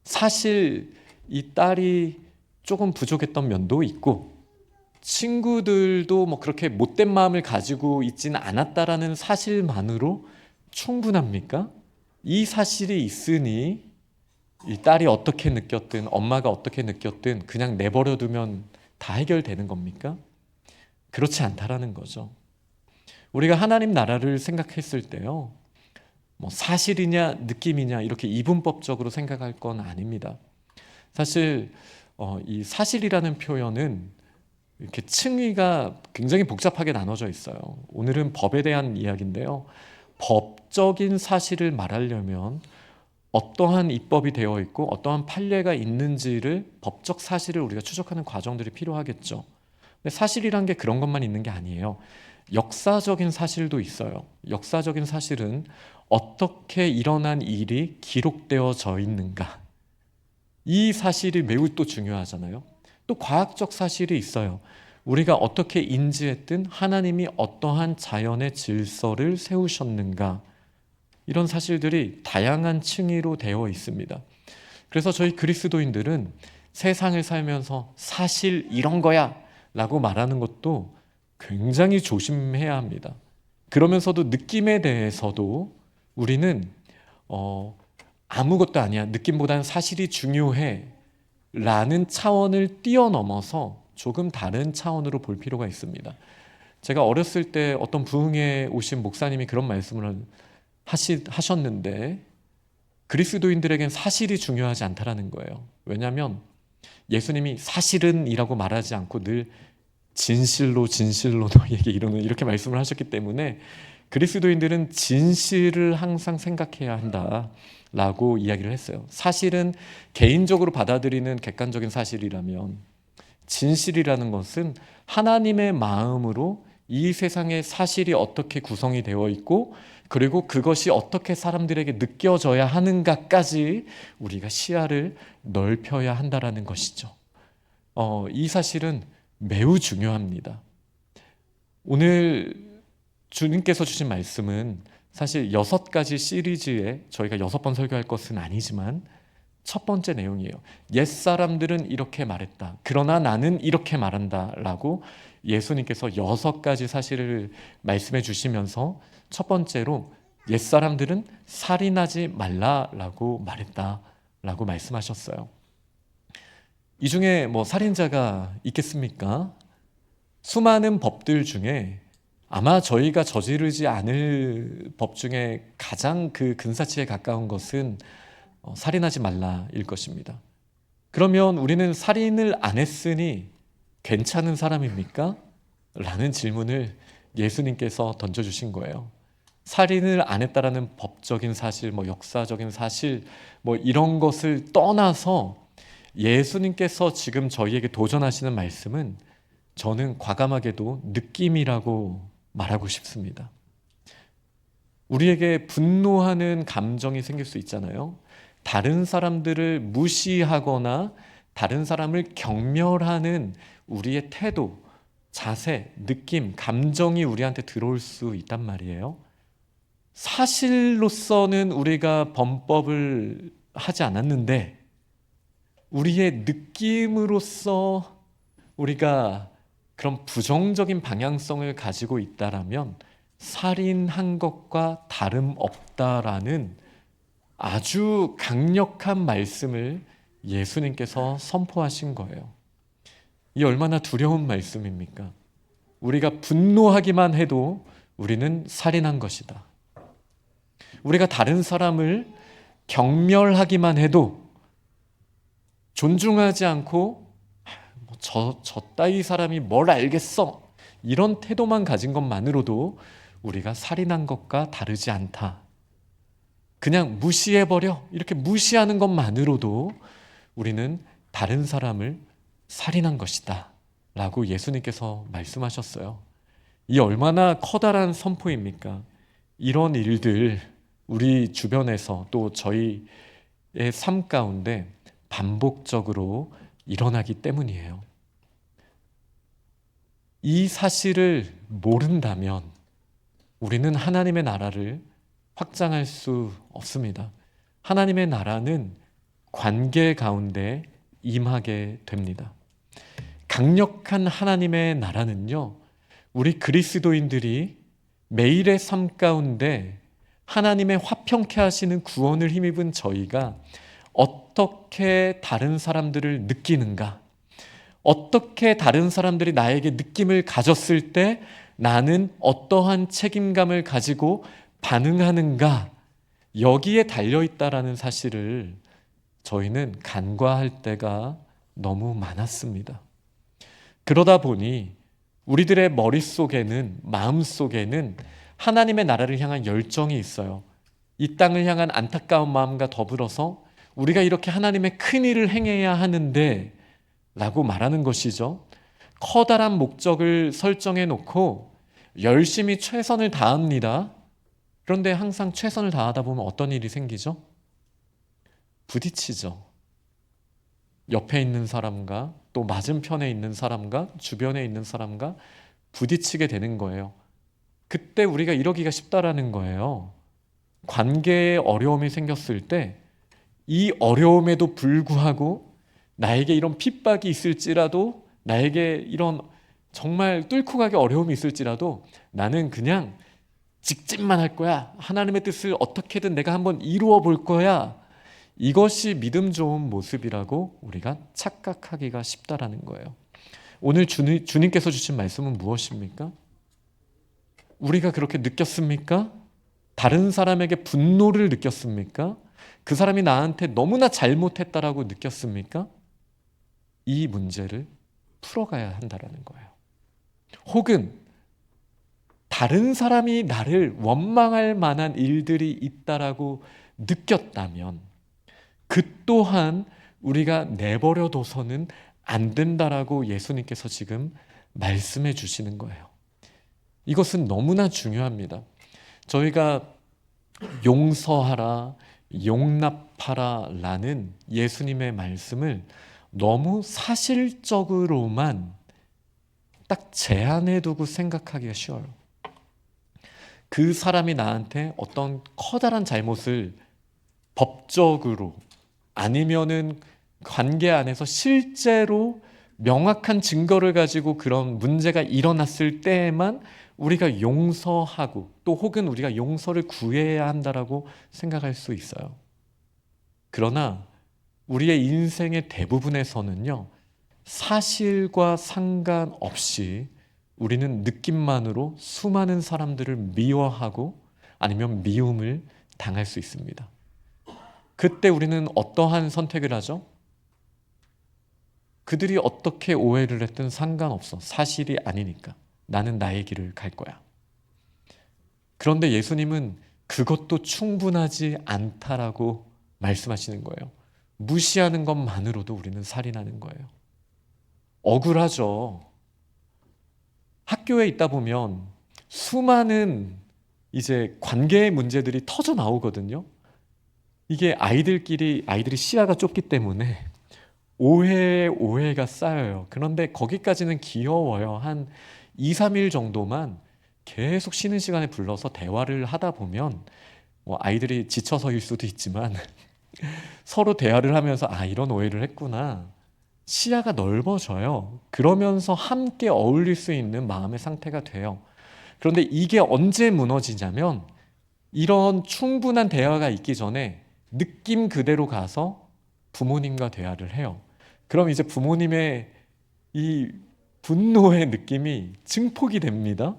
사실 이 딸이 조금 부족했던 면도 있고 친구들도 뭐 그렇게 못된 마음을 가지고 있지는 않았다라는 사실만으로 충분합니까? 이 사실이 있으니 이 딸이 어떻게 느꼈든 엄마가 어떻게 느꼈든 그냥 내버려 두면 다 해결되는 겁니까? 그렇지 않다라는 거죠. 우리가 하나님 나라를 생각했을 때요, 뭐 사실이냐 느낌이냐 이렇게 이분법적으로 생각할 건 아닙니다. 사실 이 사실이라는 표현은 이렇게 층위가 굉장히 복잡하게 나눠져 있어요. 오늘은 법에 대한 이야기인데요. 법적인 사실을 말하려면 어떠한 입법이 되어 있고 어떠한 판례가 있는지를 법적 사실을 우리가 추적하는 과정들이 필요하겠죠. 근데 사실이란 게 그런 것만 있는 게 아니에요. 역사적인 사실도 있어요. 역사적인 사실은 어떻게 일어난 일이 기록되어져 있는가. 이 사실이 매우 또 중요하잖아요. 또 과학적 사실이 있어요. 우리가 어떻게 인지했든 하나님이 어떠한 자연의 질서를 세우셨는가. 이런 사실들이 다양한 층위로 되어 있습니다. 그래서 저희 그리스도인들은 세상을 살면서 사실 이런 거야 라고 말하는 것도 굉장히 조심해야 합니다. 그러면서도 느낌에 대해서도 우리는 아무것도 아니야, 느낌보다는 사실이 중요해 라는 차원을 뛰어넘어서 조금 다른 차원으로 볼 필요가 있습니다. 제가 어렸을 때 어떤 부흥에 오신 목사님이 그런 말씀을 하셨는데, 그리스도인들에겐 사실이 중요하지 않다라는 거예요. 왜냐하면 예수님이 사실은 이라고 말하지 않고 늘 진실로 너희에게 이르노니 이렇게 말씀을 하셨기 때문에 그리스도인들은 진실을 항상 생각해야 한다라고 이야기를 했어요. 사실은 개인적으로 받아들이는 객관적인 사실이라면, 진실이라는 것은 하나님의 마음으로 이 세상의 사실이 어떻게 구성이 되어 있고 그리고 그것이 어떻게 사람들에게 느껴져야 하는가까지 우리가 시야를 넓혀야 한다라는 것이죠. 이 사실은 매우 중요합니다. 오늘 주님께서 주신 말씀은 사실 6가지 시리즈에 저희가 6번 설교할 것은 아니지만 첫 번째 내용이에요. 옛사람들은 이렇게 말했다. 그러나 나는 이렇게 말한다 라고 예수님께서 6가지 사실을 말씀해 주시면서 첫 번째로 옛사람들은 살인하지 말라라고 말했다라고 말씀하셨어요. 이 중에 뭐 살인자가 있겠습니까? 수많은 법들 중에 아마 저희가 저지르지 않을 법 중에 가장 그 근사치에 가까운 것은 살인하지 말라일 것입니다. 그러면 우리는 살인을 안 했으니 괜찮은 사람입니까? 라는 질문을 예수님께서 던져주신 거예요. 살인을 안 했다라는 법적인 사실, 뭐 역사적인 사실, 뭐 이런 것을 떠나서 예수님께서 지금 저희에게 도전하시는 말씀은 저는 과감하게도 느낌이라고 말하고 싶습니다. 우리에게 분노하는 감정이 생길 수 있잖아요. 다른 사람들을 무시하거나 다른 사람을 경멸하는 우리의 태도, 자세, 느낌, 감정이 우리한테 들어올 수 있단 말이에요. 사실로서는 우리가 범법을 하지 않았는데 우리의 느낌으로서 우리가 그런 부정적인 방향성을 가지고 있다라면 살인한 것과 다름없다라는 아주 강력한 말씀을 예수님께서 선포하신 거예요. 이 얼마나 두려운 말씀입니까? 우리가 분노하기만 해도 우리는 살인한 것이다. 우리가 다른 사람을 경멸하기만 해도, 존중하지 않고 저 따위 사람이 뭘 알겠어 이런 태도만 가진 것만으로도 우리가 살인한 것과 다르지 않다. 그냥 무시해버려 이렇게 무시하는 것만으로도 우리는 다른 사람을 살인한 것이다 라고 예수님께서 말씀하셨어요. 이 얼마나 커다란 선포입니까? 이런 일들 우리 주변에서 또 저희의 삶 가운데 반복적으로 일어나기 때문이에요. 이 사실을 모른다면 우리는 하나님의 나라를 확장할 수 없습니다. 하나님의 나라는 관계 가운데 임하게 됩니다. 강력한 하나님의 나라는요, 우리 그리스도인들이 매일의 삶 가운데 하나님의 화평케 하시는 구원을 힘입은 저희가 어떻게 다른 사람들을 느끼는가, 어떻게 다른 사람들이 나에게 느낌을 가졌을 때 나는 어떠한 책임감을 가지고 반응하는가, 여기에 달려있다라는 사실을 저희는 간과할 때가 너무 많았습니다. 그러다 보니 우리들의 머릿속에는, 마음속에는 하나님의 나라를 향한 열정이 있어요. 이 땅을 향한 안타까운 마음과 더불어서 우리가 이렇게 하나님의 큰 일을 행해야 하는데 라고 말하는 것이죠. 커다란 목적을 설정해 놓고 열심히 최선을 다합니다. 그런데 항상 최선을 다하다 보면 어떤 일이 생기죠? 부딪히죠. 옆에 있는 사람과 또 맞은편에 있는 사람과 주변에 있는 사람과 부딪히게 되는 거예요. 그때 우리가 이러기가 쉽다라는 거예요. 관계에 어려움이 생겼을 때 이 어려움에도 불구하고 나에게 이런 핍박이 있을지라도, 나에게 이런 정말 뚫고 가기 어려움이 있을지라도 나는 그냥 직진만 할 거야. 하나님의 뜻을 어떻게든 내가 한번 이루어 볼 거야. 이것이 믿음 좋은 모습이라고 우리가 착각하기가 쉽다라는 거예요. 오늘 주님께서 주신 말씀은 무엇입니까? 우리가 그렇게 느꼈습니까? 다른 사람에게 분노를 느꼈습니까? 그 사람이 나한테 너무나 잘못했다라고 느꼈습니까? 이 문제를 풀어가야 한다라는 거예요. 혹은 다른 사람이 나를 원망할 만한 일들이 있다라고 느꼈다면 그 또한 우리가 내버려둬서는 안 된다라고 예수님께서 지금 말씀해 주시는 거예요. 이것은 너무나 중요합니다. 저희가 용서하라, 용납하라 라는 예수님의 말씀을 너무 사실적으로만 딱 제한해 두고 생각하기가 쉬워요. 그 사람이 나한테 어떤 커다란 잘못을 법적으로 아니면은 관계 안에서 실제로 명확한 증거를 가지고 그런 문제가 일어났을 때에만 우리가 용서하고 또 혹은 우리가 용서를 구해야 한다라고 생각할 수 있어요. 그러나 우리의 인생의 대부분에서는요, 사실과 상관없이 우리는 느낌만으로 수많은 사람들을 미워하고 아니면 미움을 당할 수 있습니다. 그때 우리는 어떠한 선택을 하죠? 그들이 어떻게 오해를 했든 상관없어. 사실이 아니니까. 나는 나의 길을 갈 거야. 그런데 예수님은 그것도 충분하지 않다라고 말씀하시는 거예요. 무시하는 것만으로도 우리는 살인하는 거예요. 억울하죠. 학교에 있다 보면 수많은 이제 관계의 문제들이 터져 나오거든요. 이게 아이들이 시야가 좁기 때문에 오해가 쌓여요. 그런데 거기까지는 귀여워요. 한 2, 3일 정도만 계속 쉬는 시간에 불러서 대화를 하다 보면 아이들이 지쳐서일 수도 있지만 서로 대화를 하면서 이런 오해를 했구나. 시야가 넓어져요. 그러면서 함께 어울릴 수 있는 마음의 상태가 돼요. 그런데 이게 언제 무너지냐면 이런 충분한 대화가 있기 전에 느낌 그대로 가서 부모님과 대화를 해요. 그럼 이제 부모님의 이 분노의 느낌이 증폭이 됩니다.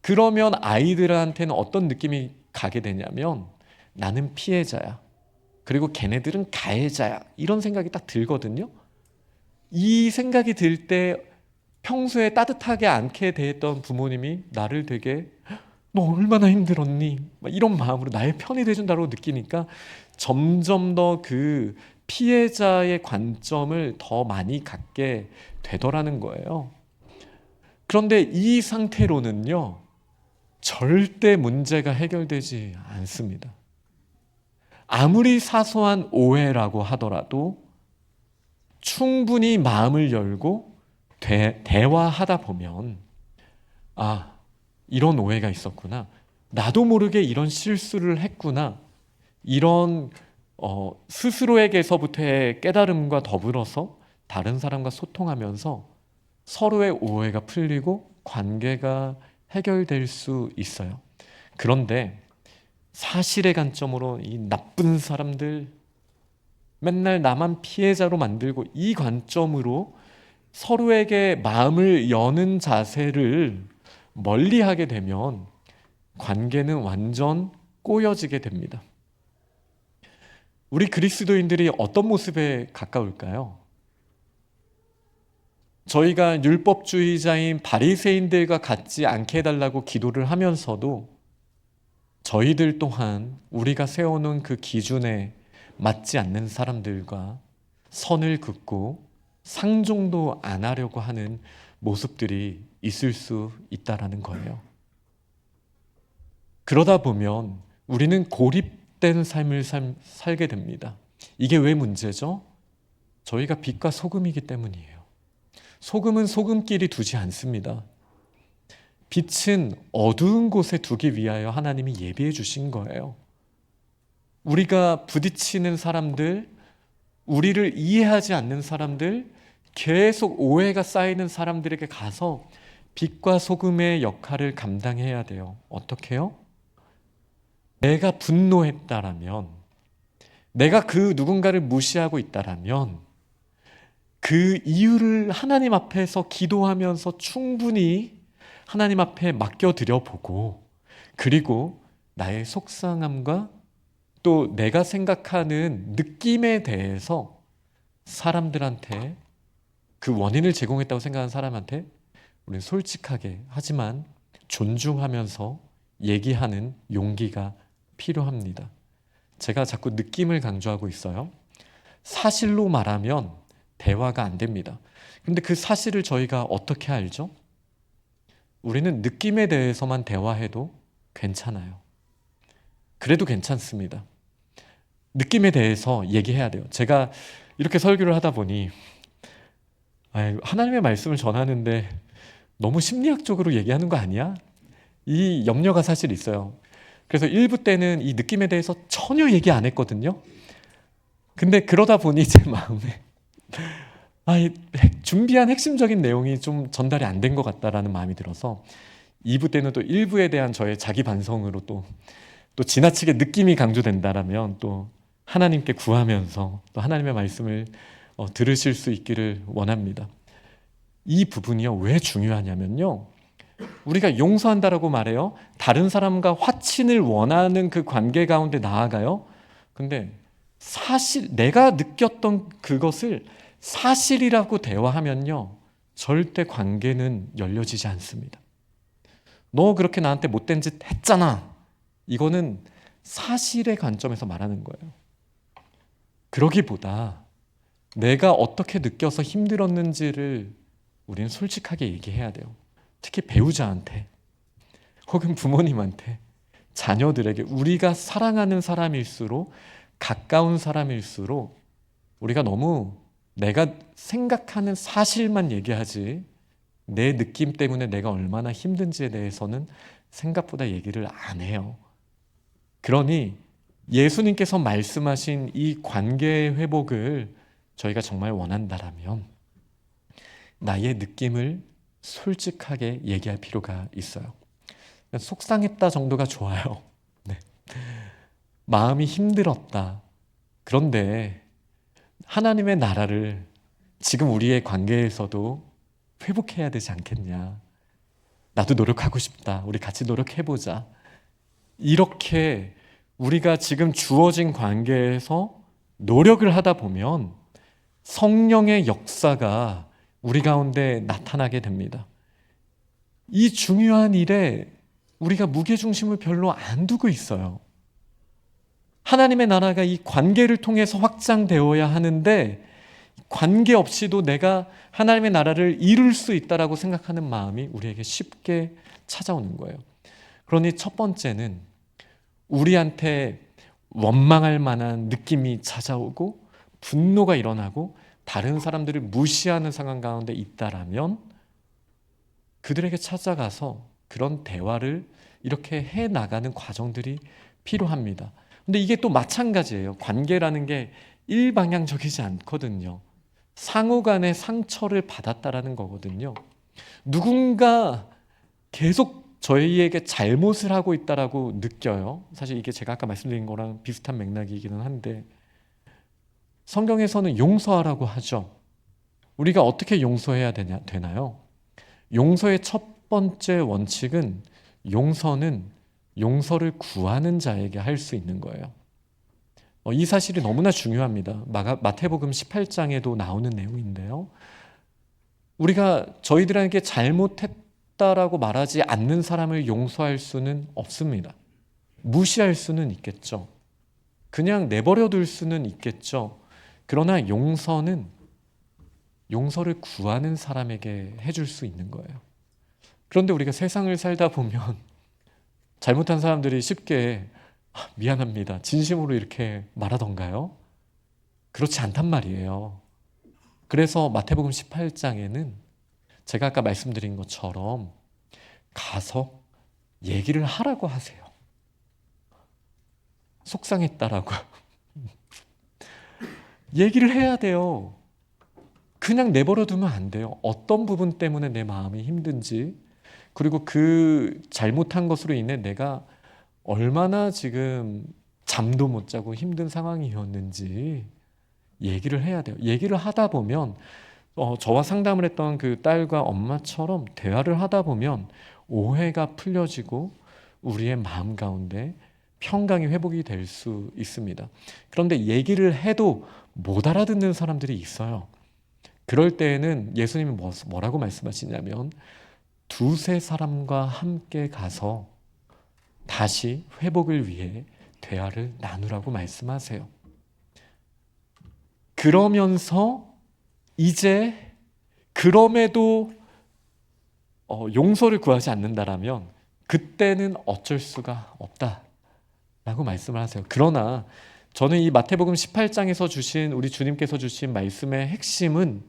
그러면 아이들한테는 어떤 느낌이 가게 되냐면 나는 피해자야. 그리고 걔네들은 가해자야. 이런 생각이 딱 들거든요. 이 생각이 들 때 평소에 따뜻하게 않게 대했던 부모님이 나를 되게 너 얼마나 힘들었니? 이런 마음으로 나의 편이 돼준다고 느끼니까 점점 더 그 피해자의 관점을 더 많이 갖게 되더라는 거예요. 그런데 이 상태로는요, 절대 문제가 해결되지 않습니다. 아무리 사소한 오해라고 하더라도 충분히 마음을 열고 대화하다 보면 이런 오해가 있었구나. 나도 모르게 이런 실수를 했구나. 이런 스스로에게서부터의 깨달음과 더불어서 다른 사람과 소통하면서 서로의 오해가 풀리고 관계가 해결될 수 있어요. 그런데 사실의 관점으로 이 나쁜 사람들, 맨날 나만 피해자로 만들고, 이 관점으로 서로에게 마음을 여는 자세를 멀리하게 되면 관계는 완전 꼬여지게 됩니다. 우리 그리스도인들이 어떤 모습에 가까울까요? 저희가 율법주의자인 바리새인들과 같지 않게 해달라고 기도를 하면서도 저희들 또한 우리가 세워놓은 그 기준에 맞지 않는 사람들과 선을 긋고 상종도 안 하려고 하는 모습들이 있을 수 있다라는 거예요. 그러다 보면 우리는 고립된 삶을 살게 됩니다. 이게 왜 문제죠? 저희가 빛과 소금이기 때문이에요. 소금은 소금끼리 두지 않습니다. 빛은 어두운 곳에 두기 위하여 하나님이 예비해 주신 거예요. 우리가 부딪히는 사람들, 우리를 이해하지 않는 사람들, 계속 오해가 쌓이는 사람들에게 가서 빛과 소금의 역할을 감당해야 돼요. 어떻게 해요? 내가 분노했다라면, 내가 그 누군가를 무시하고 있다라면 그 이유를 하나님 앞에서 기도하면서 충분히 하나님 앞에 맡겨드려 보고, 그리고 나의 속상함과 또 내가 생각하는 느낌에 대해서 사람들한테, 그 원인을 제공했다고 생각하는 사람한테 우리는 솔직하게 하지만 존중하면서 얘기하는 용기가 필요합니다. 제가 자꾸 느낌을 강조하고 있어요. 사실로 말하면 대화가 안 됩니다. 근데 그 사실을 저희가 어떻게 알죠? 우리는 느낌에 대해서만 대화해도 괜찮아요. 그래도 괜찮습니다. 느낌에 대해서 얘기해야 돼요. 제가 이렇게 설교를 하다 보니 하나님의 말씀을 전하는데 너무 심리학적으로 얘기하는 거 아니야? 이 염려가 사실 있어요. 그래서 1부 때는 이 느낌에 대해서 전혀 얘기 안 했거든요. 근데 그러다 보니 제 마음에 준비한 핵심적인 내용이 좀 전달이 안 된 것 같다라는 마음이 들어서 2부 때는 또 1부에 대한 저의 자기 반성으로 또 지나치게 느낌이 강조된다라면 또 하나님께 구하면서 또 하나님의 말씀을 들으실 수 있기를 원합니다. 이 부분이요, 왜 중요하냐면요, 우리가 용서한다라고 말해요. 다른 사람과 화친을 원하는 그 관계 가운데 나아가요. 근데 사실 내가 느꼈던 그것을 사실이라고 대화하면요, 절대 관계는 열려지지 않습니다. 너 그렇게 나한테 못된 짓 했잖아. 이거는 사실의 관점에서 말하는 거예요. 그러기보다 내가 어떻게 느껴서 힘들었는지를 우리는 솔직하게 얘기해야 돼요. 특히 배우자한테 혹은 부모님한테, 자녀들에게. 우리가 사랑하는 사람일수록, 가까운 사람일수록 우리가 너무 내가 생각하는 사실만 얘기하지 내 느낌 때문에 내가 얼마나 힘든지에 대해서는 생각보다 얘기를 안 해요. 그러니 예수님께서 말씀하신 이 관계의 회복을 저희가 정말 원한다라면 나의 느낌을 솔직하게 얘기할 필요가 있어요. 속상했다 정도가 좋아요. 네. 마음이 힘들었다. 그런데 하나님의 나라를 지금 우리의 관계에서도 회복해야 되지 않겠냐. 나도 노력하고 싶다. 우리 같이 노력해보자. 이렇게 우리가 지금 주어진 관계에서 노력을 하다 보면 성령의 역사가 우리 가운데 나타나게 됩니다. 이 중요한 일에 우리가 무게중심을 별로 안 두고 있어요. 하나님의 나라가 이 관계를 통해서 확장되어야 하는데 관계 없이도 내가 하나님의 나라를 이룰 수 있다라고 생각하는 마음이 우리에게 쉽게 찾아오는 거예요. 그러니 첫 번째는 우리한테 원망할 만한 느낌이 찾아오고 분노가 일어나고 다른 사람들을 무시하는 상황 가운데 있다라면 그들에게 찾아가서 그런 대화를 이렇게 해나가는 과정들이 필요합니다. 근데 이게 또 마찬가지예요. 관계라는 게 일방향적이지 않거든요. 상호 간의 상처를 받았다라는 거거든요. 누군가 계속 저희에게 잘못을 하고 있다라고 느껴요. 사실 이게 제가 아까 말씀드린 거랑 비슷한 맥락이기는 한데, 성경에서는 용서하라고 하죠. 우리가 어떻게 용서해야 되나요? 용서의 첫 번째 원칙은 용서는 용서를 구하는 자에게 할 수 있는 거예요. 이 사실이 너무나 중요합니다. 마태복음 18장에도 나오는 내용인데요. 우리가 저희들에게 잘못했다라고 말하지 않는 사람을 용서할 수는 없습니다. 무시할 수는 있겠죠. 그냥 내버려 둘 수는 있겠죠. 그러나 용서는 용서를 구하는 사람에게 해줄 수 있는 거예요. 그런데 우리가 세상을 살다 보면 잘못한 사람들이 쉽게 미안합니다, 진심으로 이렇게 말하던가요? 그렇지 않단 말이에요. 그래서 마태복음 18장에는 제가 아까 말씀드린 것처럼 가서 얘기를 하라고 하세요. 속상했다라고. 얘기를 해야 돼요. 그냥 내버려 두면 안 돼요. 어떤 부분 때문에 내 마음이 힘든지, 그리고 그 잘못한 것으로 인해 내가 얼마나 지금 잠도 못 자고 힘든 상황이었는지 얘기를 해야 돼요. 얘기를 하다 보면 저와 상담을 했던 그 딸과 엄마처럼 대화를 하다 보면 오해가 풀려지고 우리의 마음 가운데 평강이 회복이 될 수 있습니다. 그런데 얘기를 해도 못 알아듣는 사람들이 있어요. 그럴 때에는 예수님이 뭐라고 말씀하시냐면 두세 사람과 함께 가서 다시 회복을 위해 대화를 나누라고 말씀하세요. 그러면서 이제 그럼에도 용서를 구하지 않는다라면 그때는 어쩔 수가 없다라고 말씀을 하세요. 그러나 저는 이 마태복음 18장에서 주신, 우리 주님께서 주신 말씀의 핵심은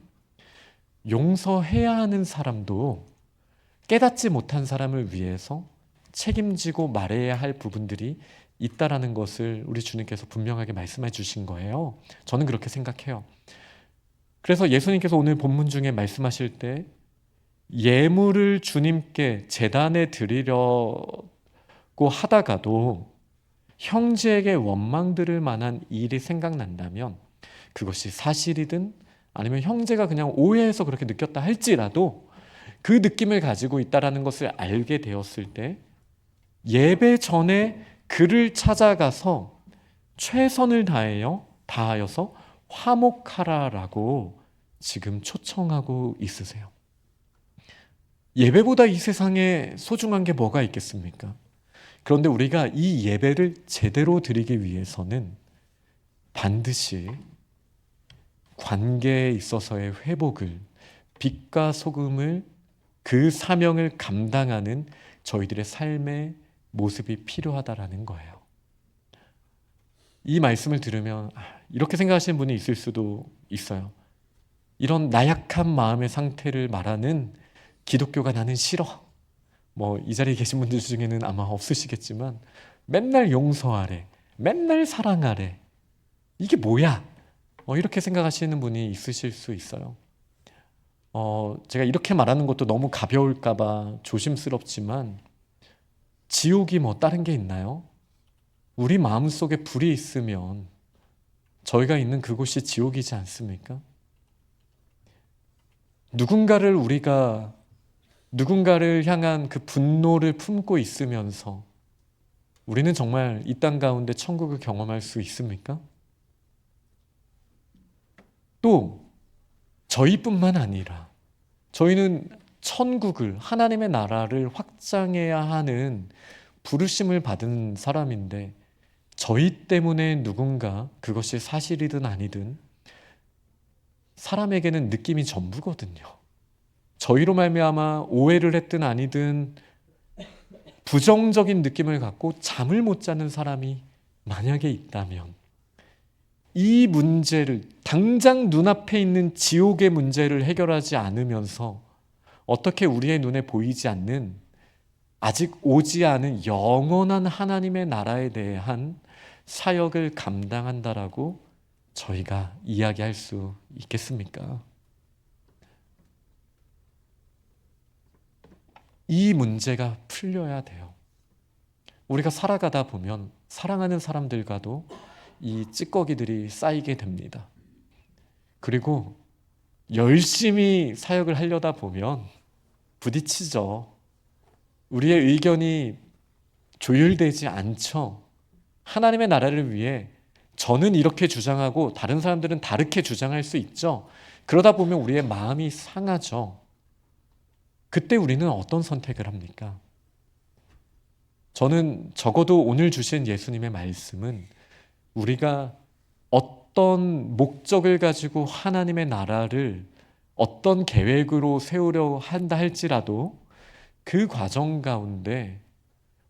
용서해야 하는 사람도 깨닫지 못한 사람을 위해서 책임지고 말해야 할 부분들이 있다라는 것을 우리 주님께서 분명하게 말씀해 주신 거예요. 저는 그렇게 생각해요. 그래서 예수님께서 오늘 본문 중에 말씀하실 때 예물을 주님께 제단에 드리려고 하다가도 형제에게 원망 들을 만한 일이 생각난다면, 그것이 사실이든 아니면 형제가 그냥 오해해서 그렇게 느꼈다 할지라도 그 느낌을 가지고 있다라는 것을 알게 되었을 때 예배 전에 그를 찾아가서 최선을 다하여서 화목하라라고 지금 초청하고 있으세요. 예배보다 이 세상에 소중한 게 뭐가 있겠습니까? 그런데 우리가 이 예배를 제대로 드리기 위해서는 반드시 관계에 있어서의 회복을, 빛과 소금을, 그 사명을 감당하는 저희들의 삶의 모습이 필요하다라는 거예요. 이 말씀을 들으면 이렇게 생각하시는 분이 있을 수도 있어요. 이런 나약한 마음의 상태를 말하는 기독교가 나는 싫어. 이 자리에 계신 분들 중에는 아마 없으시겠지만 맨날 용서하래, 맨날 사랑하래, 이게 뭐야? 이렇게 생각하시는 분이 있으실 수 있어요. 제가 이렇게 말하는 것도 너무 가벼울까 봐 조심스럽지만 지옥이 다른 게 있나요? 우리 마음속에 불이 있으면 저희가 있는 그곳이 지옥이지 않습니까? 누군가를 향한 그 분노를 품고 있으면서 우리는 정말 이 땅 가운데 천국을 경험할 수 있습니까? 또 저희뿐만 아니라 저희는 천국을, 하나님의 나라를 확장해야 하는 부르심을 받은 사람인데, 저희 때문에 누군가, 그것이 사실이든 아니든 사람에게는 느낌이 전부거든요. 저희로 말미암아 오해를 했든 아니든 부정적인 느낌을 갖고 잠을 못 자는 사람이 만약에 있다면, 이 문제를, 당장 눈앞에 있는 지옥의 문제를 해결하지 않으면서 어떻게 우리의 눈에 보이지 않는, 아직 오지 않은 영원한 하나님의 나라에 대한 사역을 감당한다라고 저희가 이야기할 수 있겠습니까? 이 문제가 풀려야 돼요. 우리가 살아가다 보면 사랑하는 사람들과도 이 찌꺼기들이 쌓이게 됩니다. 그리고 열심히 사역을 하려다 보면 부딪히죠. 우리의 의견이 조율되지 않죠. 하나님의 나라를 위해 저는 이렇게 주장하고 다른 사람들은 다르게 주장할 수 있죠. 그러다 보면 우리의 마음이 상하죠. 그때 우리는 어떤 선택을 합니까? 저는 적어도 오늘 주신 예수님의 말씀은 우리가 어떤 목적을 가지고 하나님의 나라를 어떤 계획으로 세우려 한다 할지라도 그 과정 가운데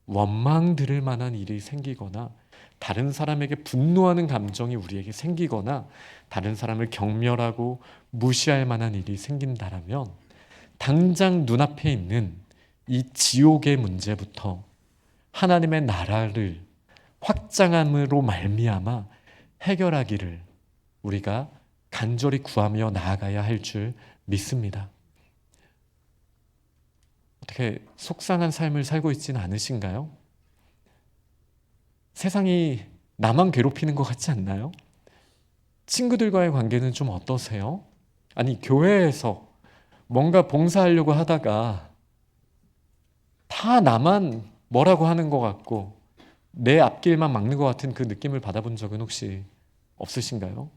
원망 들을 만한 일이 생기거나 다른 사람에게 분노하는 감정이 우리에게 생기거나 다른 사람을 경멸하고 무시할 만한 일이 생긴다라면 당장 눈앞에 있는 이 지옥의 문제부터 하나님의 나라를 확장함으로 말미암아 해결하기를 우리가 간절히 구하며 나아가야 할 줄 믿습니다. 어떻게 속상한 삶을 살고 있지는 않으신가요? 세상이 나만 괴롭히는 것 같지 않나요? 친구들과의 관계는 좀 어떠세요? 아니, 교회에서 뭔가 봉사하려고 하다가 다 나만 뭐라고 하는 것 같고 내 앞길만 막는 것 같은 그 느낌을 받아본 적은 혹시 없으신가요?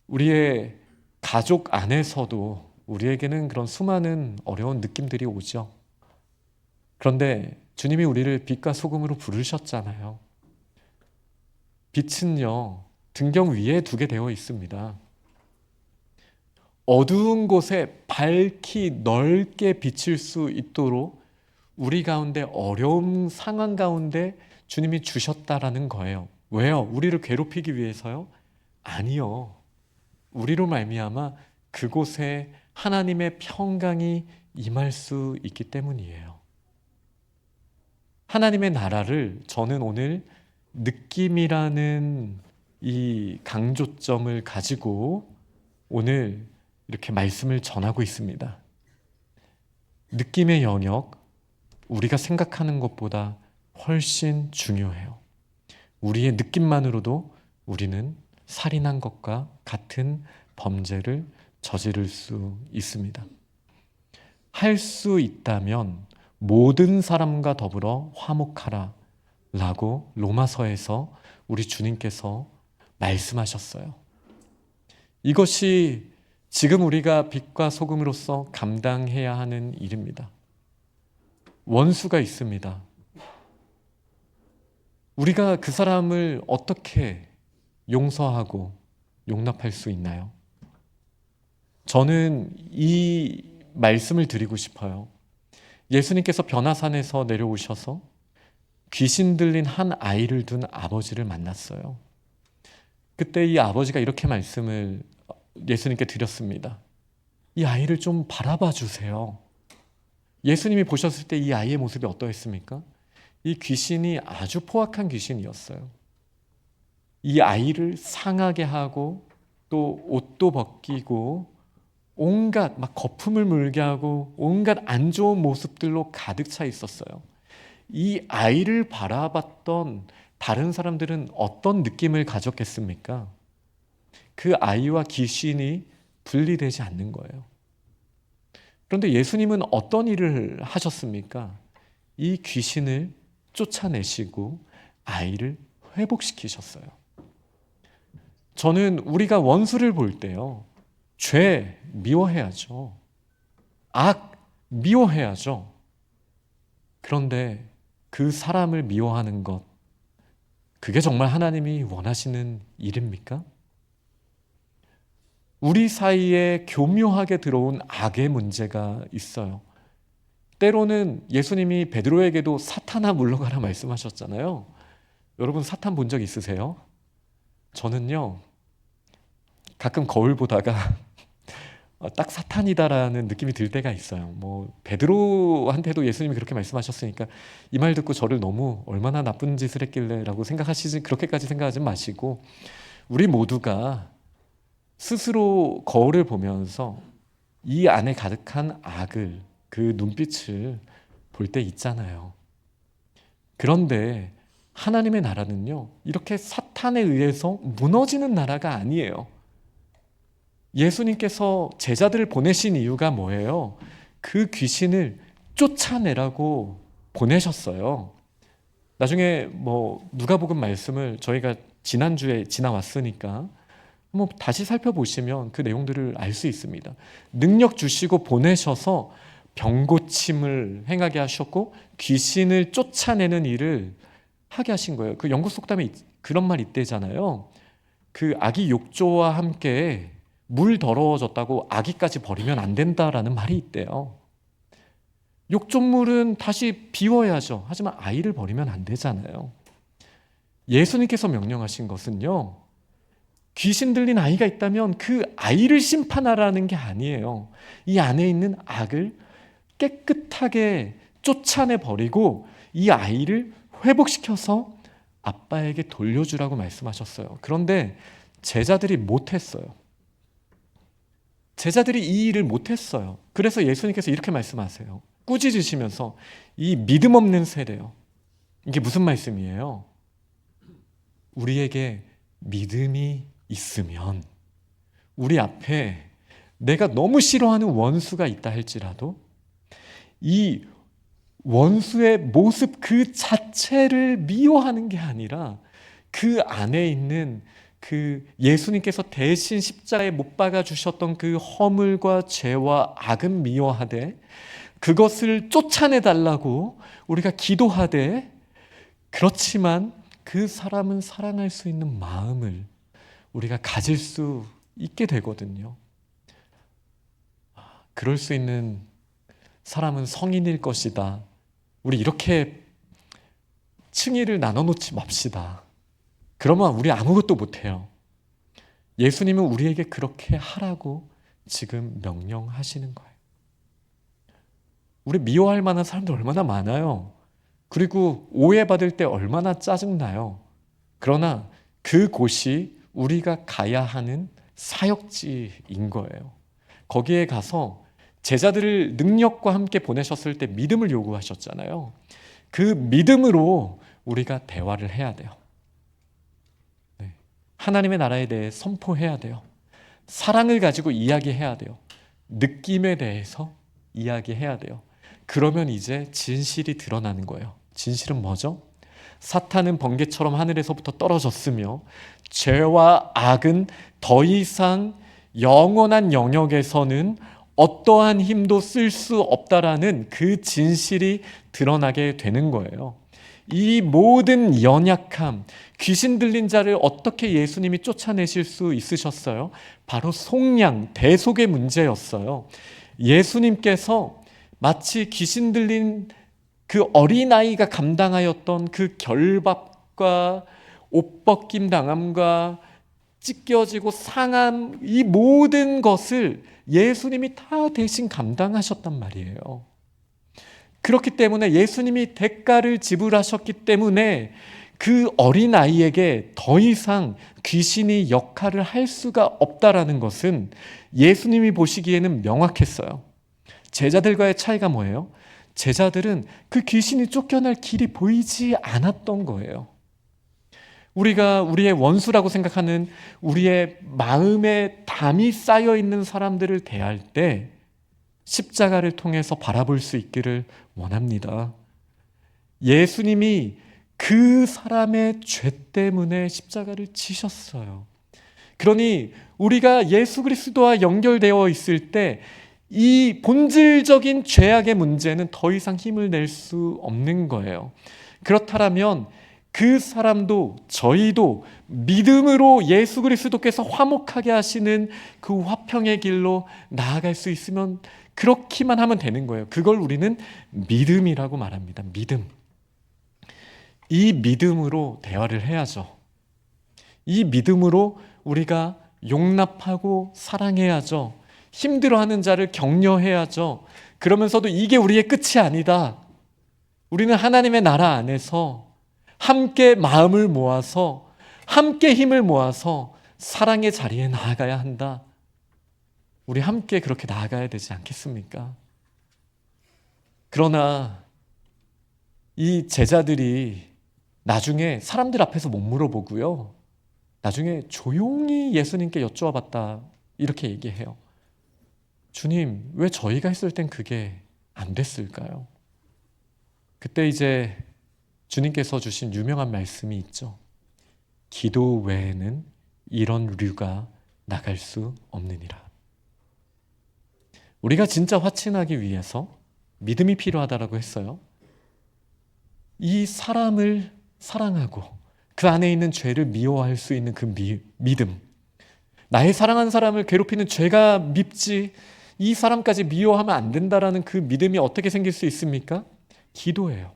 우리의 가족 안에서도 우리에게는 그런 수많은 어려운 느낌들이 오죠. 그런데 주님이 우리를 빛과 소금으로 부르셨잖아요. 빛은요, 등경 위에 두게 되어 있습니다. 어두운 곳에 밝히 넓게 비칠 수 있도록 우리 가운데 어려운 상황 가운데 주님이 주셨다라는 거예요. 왜요? 우리를 괴롭히기 위해서요? 아니요. 우리로 말미암아 그곳에 하나님의 평강이 임할 수 있기 때문이에요. 하나님의 나라를 저는 오늘 느낌이라는 이 강조점을 가지고 오늘 이렇게 말씀을 전하고 있습니다. 느낌의 영역, 우리가 생각하는 것보다 훨씬 중요해요. 우리의 느낌만으로도 우리는 살인한 것과 같은 범죄를 저지를 수 있습니다. 할 수 있다면 모든 사람과 더불어 화목하라 라고 로마서에서 우리 주님께서 말씀하셨어요. 이것이 지금 우리가 빛과 소금으로서 감당해야 하는 일입니다. 원수가 있습니다. 우리가 그 사람을 어떻게 용서하고 용납할 수 있나요? 저는 이 말씀을 드리고 싶어요. 예수님께서 변화산에서 내려오셔서 귀신 들린 한 아이를 둔 아버지를 만났어요. 그때 이 아버지가 이렇게 말씀을 예수님께 드렸습니다. 이 아이를 좀 바라봐 주세요. 예수님이 보셨을 때 이 아이의 모습이 어떠했습니까? 이 귀신이 아주 포악한 귀신이었어요. 이 아이를 상하게 하고 또 옷도 벗기고 온갖 막 거품을 물게 하고 온갖 안 좋은 모습들로 가득 차 있었어요. 이 아이를 바라봤던 다른 사람들은 어떤 느낌을 가졌겠습니까? 그 아이와 귀신이 분리되지 않는 거예요. 그런데 예수님은 어떤 일을 하셨습니까? 이 귀신을 쫓아내시고 아이를 회복시키셨어요. 저는 우리가 원수를 볼 때요, 죄 미워해야죠. 악 미워해야죠. 그런데 그 사람을 미워하는 것, 그게 정말 하나님이 원하시는 일입니까? 우리 사이에 교묘하게 들어온 악의 문제가 있어요. 때로는 예수님이 베드로에게도 사탄아 물러가라 말씀하셨잖아요. 여러분 사탄 본 적 있으세요? 저는요, 가끔 거울 보다가 딱 사탄이다라는 느낌이 들 때가 있어요. 뭐 베드로한테도 예수님이 그렇게 말씀하셨으니까 이 말 듣고 저를 너무 얼마나 나쁜 짓을 했길래라고 생각하시지, 그렇게까지 생각하지 마시고, 우리 모두가 스스로 거울을 보면서 이 안에 가득한 악을, 그 눈빛을 볼 때 있잖아요. 그런데 하나님의 나라는요, 이렇게 사탄에 의해서 무너지는 나라가 아니에요. 예수님께서 제자들을 보내신 이유가 뭐예요? 그 귀신을 쫓아내라고 보내셨어요. 나중에 누가복음 말씀을 저희가 지난주에 지나왔으니까 한번 다시 살펴보시면 그 내용들을 알 수 있습니다. 능력 주시고 보내셔서 병고침을 행하게 하셨고 귀신을 쫓아내는 일을 하게 하신 거예요. 그 영국 속담에 그런 말 있대잖아요. 그 아기 욕조와 함께 물 더러워졌다고 아기까지 버리면 안 된다라는 말이 있대요. 욕조물은 다시 비워야죠. 하지만 아이를 버리면 안 되잖아요. 예수님께서 명령하신 것은요, 귀신 들린 아이가 있다면 그 아이를 심판하라는 게 아니에요. 이 안에 있는 악을 깨끗하게 쫓아내 버리고 이 아이를 회복시켜서 아빠에게 돌려주라고 말씀하셨어요. 그런데 제자들이 못했어요. 제자들이 이 일을 못했어요. 그래서 예수님께서 이렇게 말씀하세요. 꾸짖으시면서 이 믿음 없는 세대요. 이게 무슨 말씀이에요? 우리에게 믿음이 있으면 우리 앞에 내가 너무 싫어하는 원수가 있다 할지라도 이 원수의 모습 그 자체를 미워하는 게 아니라 그 안에 있는 그 예수님께서 대신 십자가에 못 박아 주셨던 그 허물과 죄와 악은 미워하되 그것을 쫓아내 달라고 우리가 기도하되, 그렇지만 그 사람은 사랑할 수 있는 마음을 우리가 가질 수 있게 되거든요. 그럴 수 있는 사람은 성인일 것이다. 우리 이렇게 층위를 나눠놓지 맙시다. 그러면 우리 아무것도 못해요. 예수님은 우리에게 그렇게 하라고 지금 명령하시는 거예요. 우리 미워할 만한 사람들 얼마나 많아요. 그리고 오해받을 때 얼마나 짜증나요. 그러나 그곳이 우리가 가야 하는 사역지인 거예요. 거기에 가서 제자들을 능력과 함께 보내셨을 때 믿음을 요구하셨잖아요. 그 믿음으로 우리가 대화를 해야 돼요. 네. 하나님의 나라에 대해 선포해야 돼요. 사랑을 가지고 이야기해야 돼요. 느낌에 대해서 이야기해야 돼요. 그러면 이제 진실이 드러나는 거예요. 진실은 뭐죠? 사탄은 번개처럼 하늘에서부터 떨어졌으며 죄와 악은 더 이상 영원한 영역에서는 어떠한 힘도 쓸 수 없다라는 그 진실이 드러나게 되는 거예요. 이 모든 연약함, 귀신 들린 자를 어떻게 예수님이 쫓아내실 수 있으셨어요? 바로 속량, 대속의 문제였어요. 예수님께서 마치 귀신 들린 그 어린아이가 감당하였던 그 결박과 옷벗김 당함과 찢겨지고 상함, 이 모든 것을 예수님이 다 대신 감당하셨단 말이에요. 그렇기 때문에 예수님이 대가를 지불하셨기 때문에 그 어린아이에게 더 이상 귀신이 역할을 할 수가 없다라는 것은 예수님이 보시기에는 명확했어요. 제자들과의 차이가 뭐예요? 제자들은 그 귀신이 쫓겨날 길이 보이지 않았던 거예요. 우리가 우리의 원수라고 생각하는 우리의 마음에 담이 쌓여 있는 사람들을 대할 때 십자가를 통해서 바라볼 수 있기를 원합니다. 예수님이 그 사람의 죄 때문에 십자가를 지셨어요. 그러니 우리가 예수 그리스도와 연결되어 있을 때 이 본질적인 죄악의 문제는 더 이상 힘을 낼 수 없는 거예요. 그렇다면 그 사람도 저희도 믿음으로 예수 그리스도께서 화목하게 하시는 그 화평의 길로 나아갈 수 있으면 그렇기만 하면 되는 거예요. 그걸 우리는 믿음이라고 말합니다. 믿음. 이 믿음으로 대화를 해야죠. 이 믿음으로 우리가 용납하고 사랑해야죠. 힘들어하는 자를 격려해야죠. 그러면서도 이게 우리의 끝이 아니다. 우리는 하나님의 나라 안에서 함께 마음을 모아서 함께 힘을 모아서 사랑의 자리에 나아가야 한다. 우리 함께 그렇게 나아가야 되지 않겠습니까? 그러나 이 제자들이 나중에 사람들 앞에서 못 물어보고요. 나중에 조용히 예수님께 여쭈어봤다. 이렇게 얘기해요. 주님, 왜 저희가 했을 땐 그게 안 됐을까요? 그때 이제 주님께서 주신 유명한 말씀이 있죠. 기도 외에는 이런 류가 나갈 수 없느니라. 우리가 진짜 화친하기 위해서 믿음이 필요하다라고 했어요. 이 사람을 사랑하고 그 안에 있는 죄를 미워할 수 있는 그 믿음. 나의 사랑하는 사람을 괴롭히는 죄가 밉지 이 사람까지 미워하면 안 된다라는 그 믿음이 어떻게 생길 수 있습니까? 기도예요.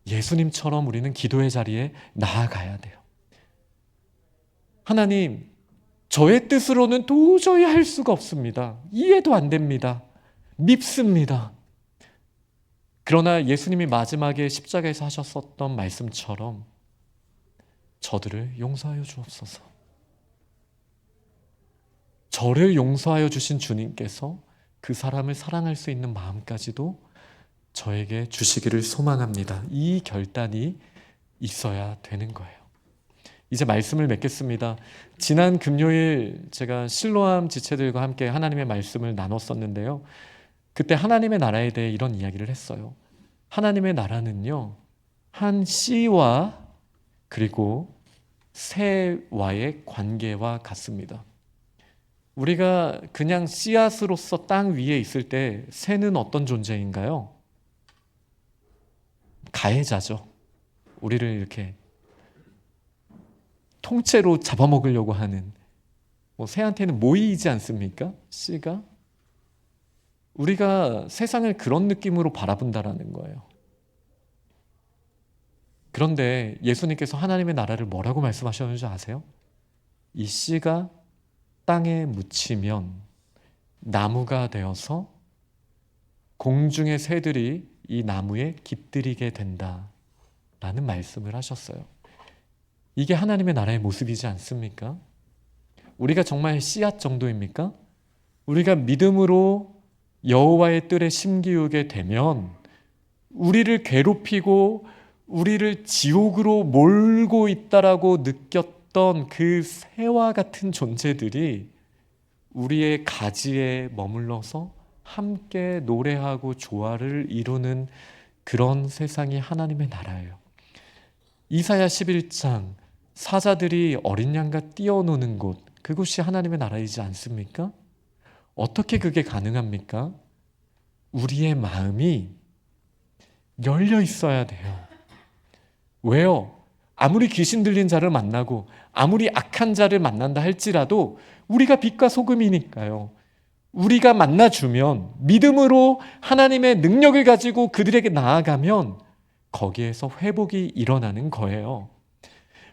예수님처럼 우리는 기도의 자리에 나아가야 돼요. 하나님, 저의 뜻으로는 도저히 할 수가 없습니다. 이해도 안 됩니다. 밉습니다. 그러나 예수님이 마지막에 십자가에서 하셨었던 말씀처럼 저들을 용서하여 주옵소서. 저를 용서하여 주신 주님께서 그 사람을 사랑할 수 있는 마음까지도 저에게 주시기를 소망합니다. 이 결단이 있어야 되는 거예요. 이제 말씀을 맺겠습니다. 지난 금요일 제가 실로암 지체들과 함께 하나님의 말씀을 나눴었는데요. 그때 하나님의 나라에 대해 이런 이야기를 했어요. 하나님의 나라는요, 한 씨와 그리고 새와의 관계와 같습니다. 우리가 그냥 씨앗으로서 땅 위에 있을 때 새는 어떤 존재인가요? 가해자죠. 우리를 이렇게 통째로 잡아먹으려고 하는, 새한테는 모이지 않습니까? 씨가. 우리가 세상을 그런 느낌으로 바라본다라는 거예요. 그런데 예수님께서 하나님의 나라를 뭐라고 말씀하셨는지 아세요? 이 씨가 땅에 묻히면 나무가 되어서 공중의 새들이 이 나무에 깃들이게 된다라는 말씀을 하셨어요. 이게 하나님의 나라의 모습이지 않습니까? 우리가 정말 씨앗 정도입니까? 우리가 믿음으로 여호와의 뜰에 심기우게 되면 우리를 괴롭히고 우리를 지옥으로 몰고 있다라고 느꼈던 그 새와 같은 존재들이 우리의 가지에 머물러서 함께 노래하고 조화를 이루는 그런 세상이 하나님의 나라예요. 이사야 11장 사자들이 어린 양과 뛰어노는 곳, 그곳이 하나님의 나라이지 않습니까? 어떻게 그게 가능합니까? 우리의 마음이 열려 있어야 돼요. 왜요? 아무리 귀신 들린 자를 만나고 아무리 악한 자를 만난다 할지라도 우리가 빛과 소금이니까요. 우리가 만나주면, 믿음으로 하나님의 능력을 가지고 그들에게 나아가면 거기에서 회복이 일어나는 거예요.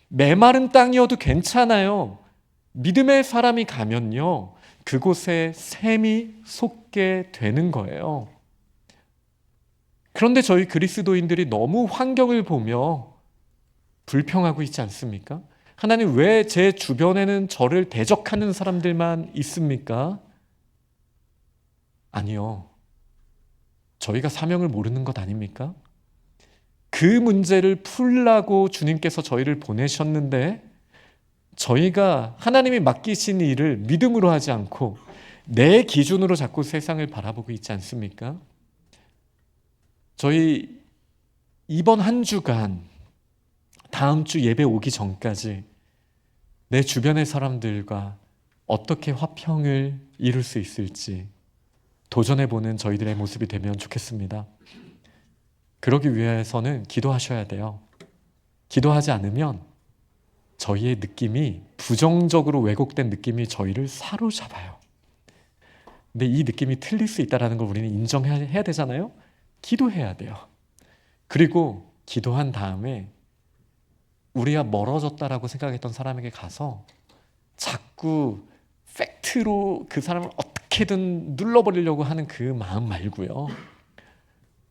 메마른 땅이어도 괜찮아요. 믿음의 사람이 가면요, 그곳에 샘이 솟게 되는 거예요. 그런데 저희 그리스도인들이 너무 환경을 보며 불평하고 있지 않습니까? 하나님, 왜 제 주변에는 저를 대적하는 사람들만 있습니까? 아니요. 저희가 사명을 모르는 것 아닙니까? 그 문제를 풀라고 주님께서 저희를 보내셨는데 저희가 하나님이 맡기신 일을 믿음으로 하지 않고 내 기준으로 자꾸 세상을 바라보고 있지 않습니까? 저희 이번 한 주간, 다음 주 예배 오기 전까지 내 주변의 사람들과 어떻게 화평을 이룰 수 있을지 도전해보는 저희들의 모습이 되면 좋겠습니다. 그러기 위해서는 기도하셔야 돼요. 기도하지 않으면 저희의 느낌이, 부정적으로 왜곡된 느낌이 저희를 사로잡아요. 근데 이 느낌이 틀릴 수 있다는 걸 우리는 인정해야 되잖아요. 기도해야 돼요. 그리고 기도한 다음에 우리가 멀어졌다라고 생각했던 사람에게 가서 자꾸 팩트로 그 사람을 어떻게든 눌러버리려고 하는 그 마음 말고요.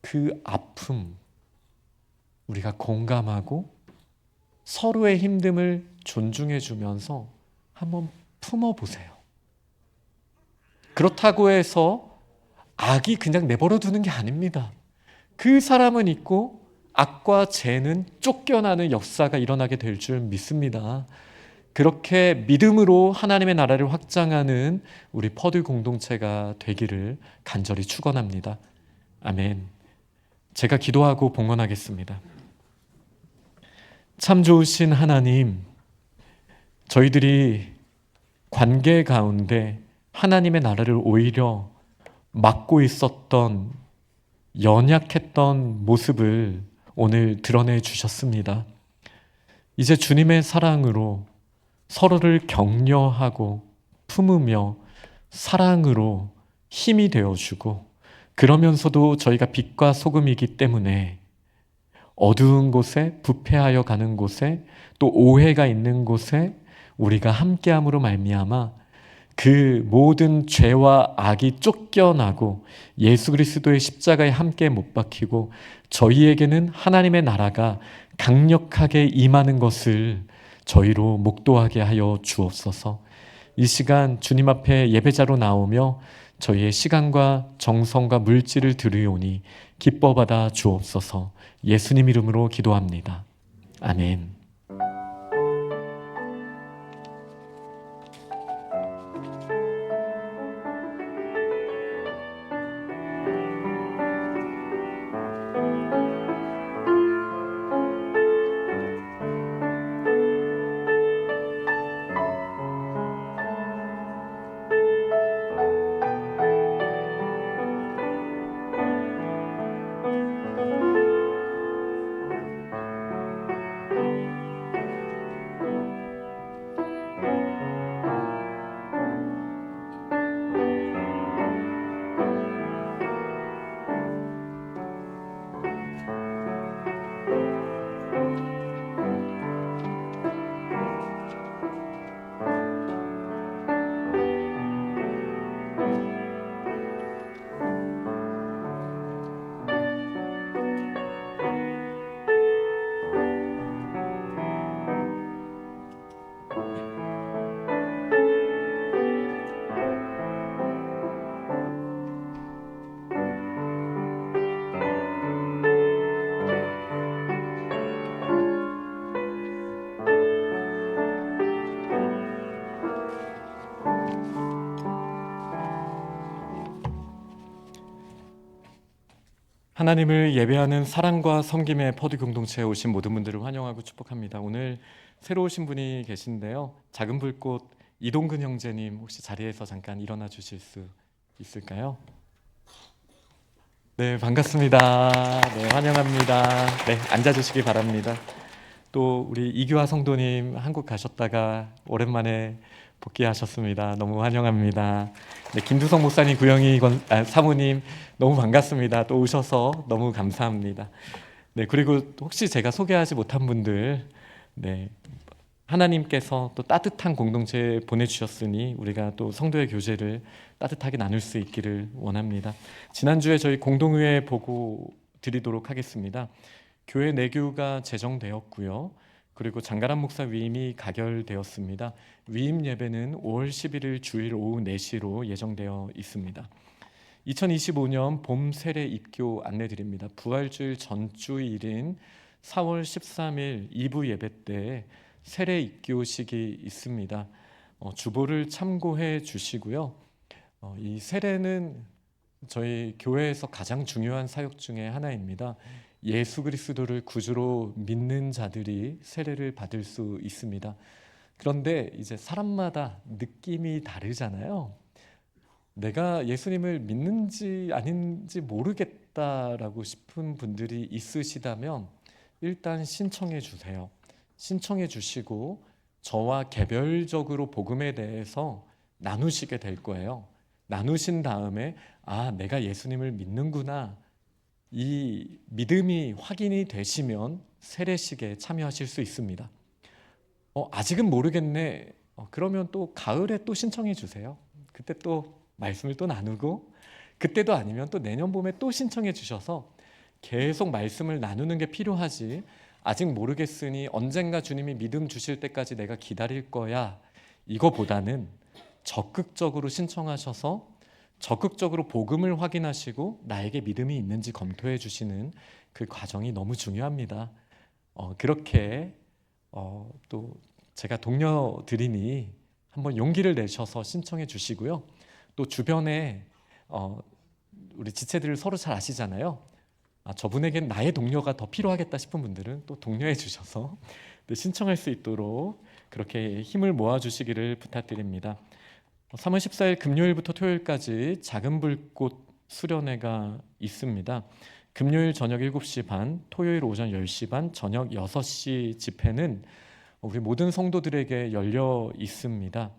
그 아픔, 우리가 공감하고 서로의 힘듦을 존중해 주면서 한번 품어보세요. 그렇다고 해서 악이 그냥 내버려 두는 게 아닙니다. 그 사람은 있고 악과 죄는 쫓겨나는 역사가 일어나게 될 줄 믿습니다. 그렇게 믿음으로 하나님의 나라를 확장하는 우리 퍼드 공동체가 되기를 간절히 축원합니다. 아멘. 제가 기도하고 봉헌하겠습니다. 참 좋으신 하나님, 저희들이 관계 가운데 하나님의 나라를 오히려 막고 있었던 연약했던 모습을 오늘 드러내 주셨습니다. 이제 주님의 사랑으로 서로를 격려하고 품으며 사랑으로 힘이 되어주고, 그러면서도 저희가 빛과 소금이기 때문에 어두운 곳에, 부패하여 가는 곳에, 또 오해가 있는 곳에 우리가 함께함으로 말미암아 그 모든 죄와 악이 쫓겨나고 예수 그리스도의 십자가에 함께 못 박히고 저희에게는 하나님의 나라가 강력하게 임하는 것을 저희로 목도하게 하여 주옵소서. 이 시간 주님 앞에 예배자로 나오며 저희의 시간과 정성과 물질을 드리오니 기뻐 받아 주옵소서. 예수님 이름으로 기도합니다. 아멘. 하나님을 예배하는 사랑과 섬김의 퍼드 공동체에 오신 모든 분들을 환영하고 축복합니다. 오늘 새로 오신 분이 계신데요. 작은 불꽃 이동근 형제님, 혹시 자리에서 잠깐 일어나 주실 수 있을까요? 네, 반갑습니다. 네, 환영합니다. 네, 앉아주시기 바랍니다. 또 우리 이규화 성도님 한국 가셨다가 오랜만에 복귀하셨습니다. 너무 환영합니다. 네, 김두성 목사님, 구영희 사모님 너무 반갑습니다. 또 오셔서 너무 감사합니다. 네, 그리고 혹시 제가 소개하지 못한 분들, 네, 하나님께서 또 따뜻한 공동체 보내주셨으니 우리가 또 성도의 교제를 따뜻하게 나눌 수 있기를 원합니다. 지난주에 저희 공동의회 보고 드리도록 하겠습니다. 교회 내교가 제정되었고요. 그리고 장가람 목사 위임이 가결되었습니다. 위임 예배는 5월 11일 주일 오후 4시로 예정되어 있습니다. 2025년 봄 세례 입교 안내드립니다. 부활주일 전주일인 4월 13일 2부 예배 때 세례 입교식이 있습니다. 주보를 참고해 주시고요. 이 세례는 저희 교회에서 가장 중요한 사역 중에 하나입니다. 예수 그리스도를 구주로 믿는 자들이 세례를 받을 수 있습니다. 그런데 이제 사람마다 느낌이 다르잖아요. 내가 예수님을 믿는지 아닌지 모르겠다라고 싶은 분들이 있으시다면 일단 신청해 주세요. 신청해 주시고 저와 개별적으로 복음에 대해서 나누시게 될 거예요. 나누신 다음에 내가 예수님을 믿는구나, 이 믿음이 확인이 되시면 세례식에 참여하실 수 있습니다. 아직은 모르겠네. 그러면 또 가을에 또 신청해 주세요. 그때 또 말씀을 또 나누고, 그때도 아니면 또 내년 봄에 또 신청해 주셔서 계속 말씀을 나누는 게 필요하지, 아직 모르겠으니 언젠가 주님이 믿음 주실 때까지 내가 기다릴 거야, 이거보다는 적극적으로 신청하셔서 적극적으로 복음을 확인하시고 나에게 믿음이 있는지 검토해 주시는 그 과정이 너무 중요합니다. 그렇게 또 제가 동료들이니 한번 용기를 내셔서 신청해 주시고요. 또 주변에 우리 지체들을 서로 잘 아시잖아요. 저분에겐 나의 동료가 더 필요하겠다 싶은 분들은 또 독려해 주셔서 신청할 수 있도록 그렇게 힘을 모아 주시기를 부탁드립니다. 3월 14일 금요일부터 토요일까지 작은 불꽃 수련회가 있습니다. 금요일 저녁 7시 반, 토요일 오전 10시 반, 저녁 6시 집회는 우리 모든 성도들에게 열려 있습니다.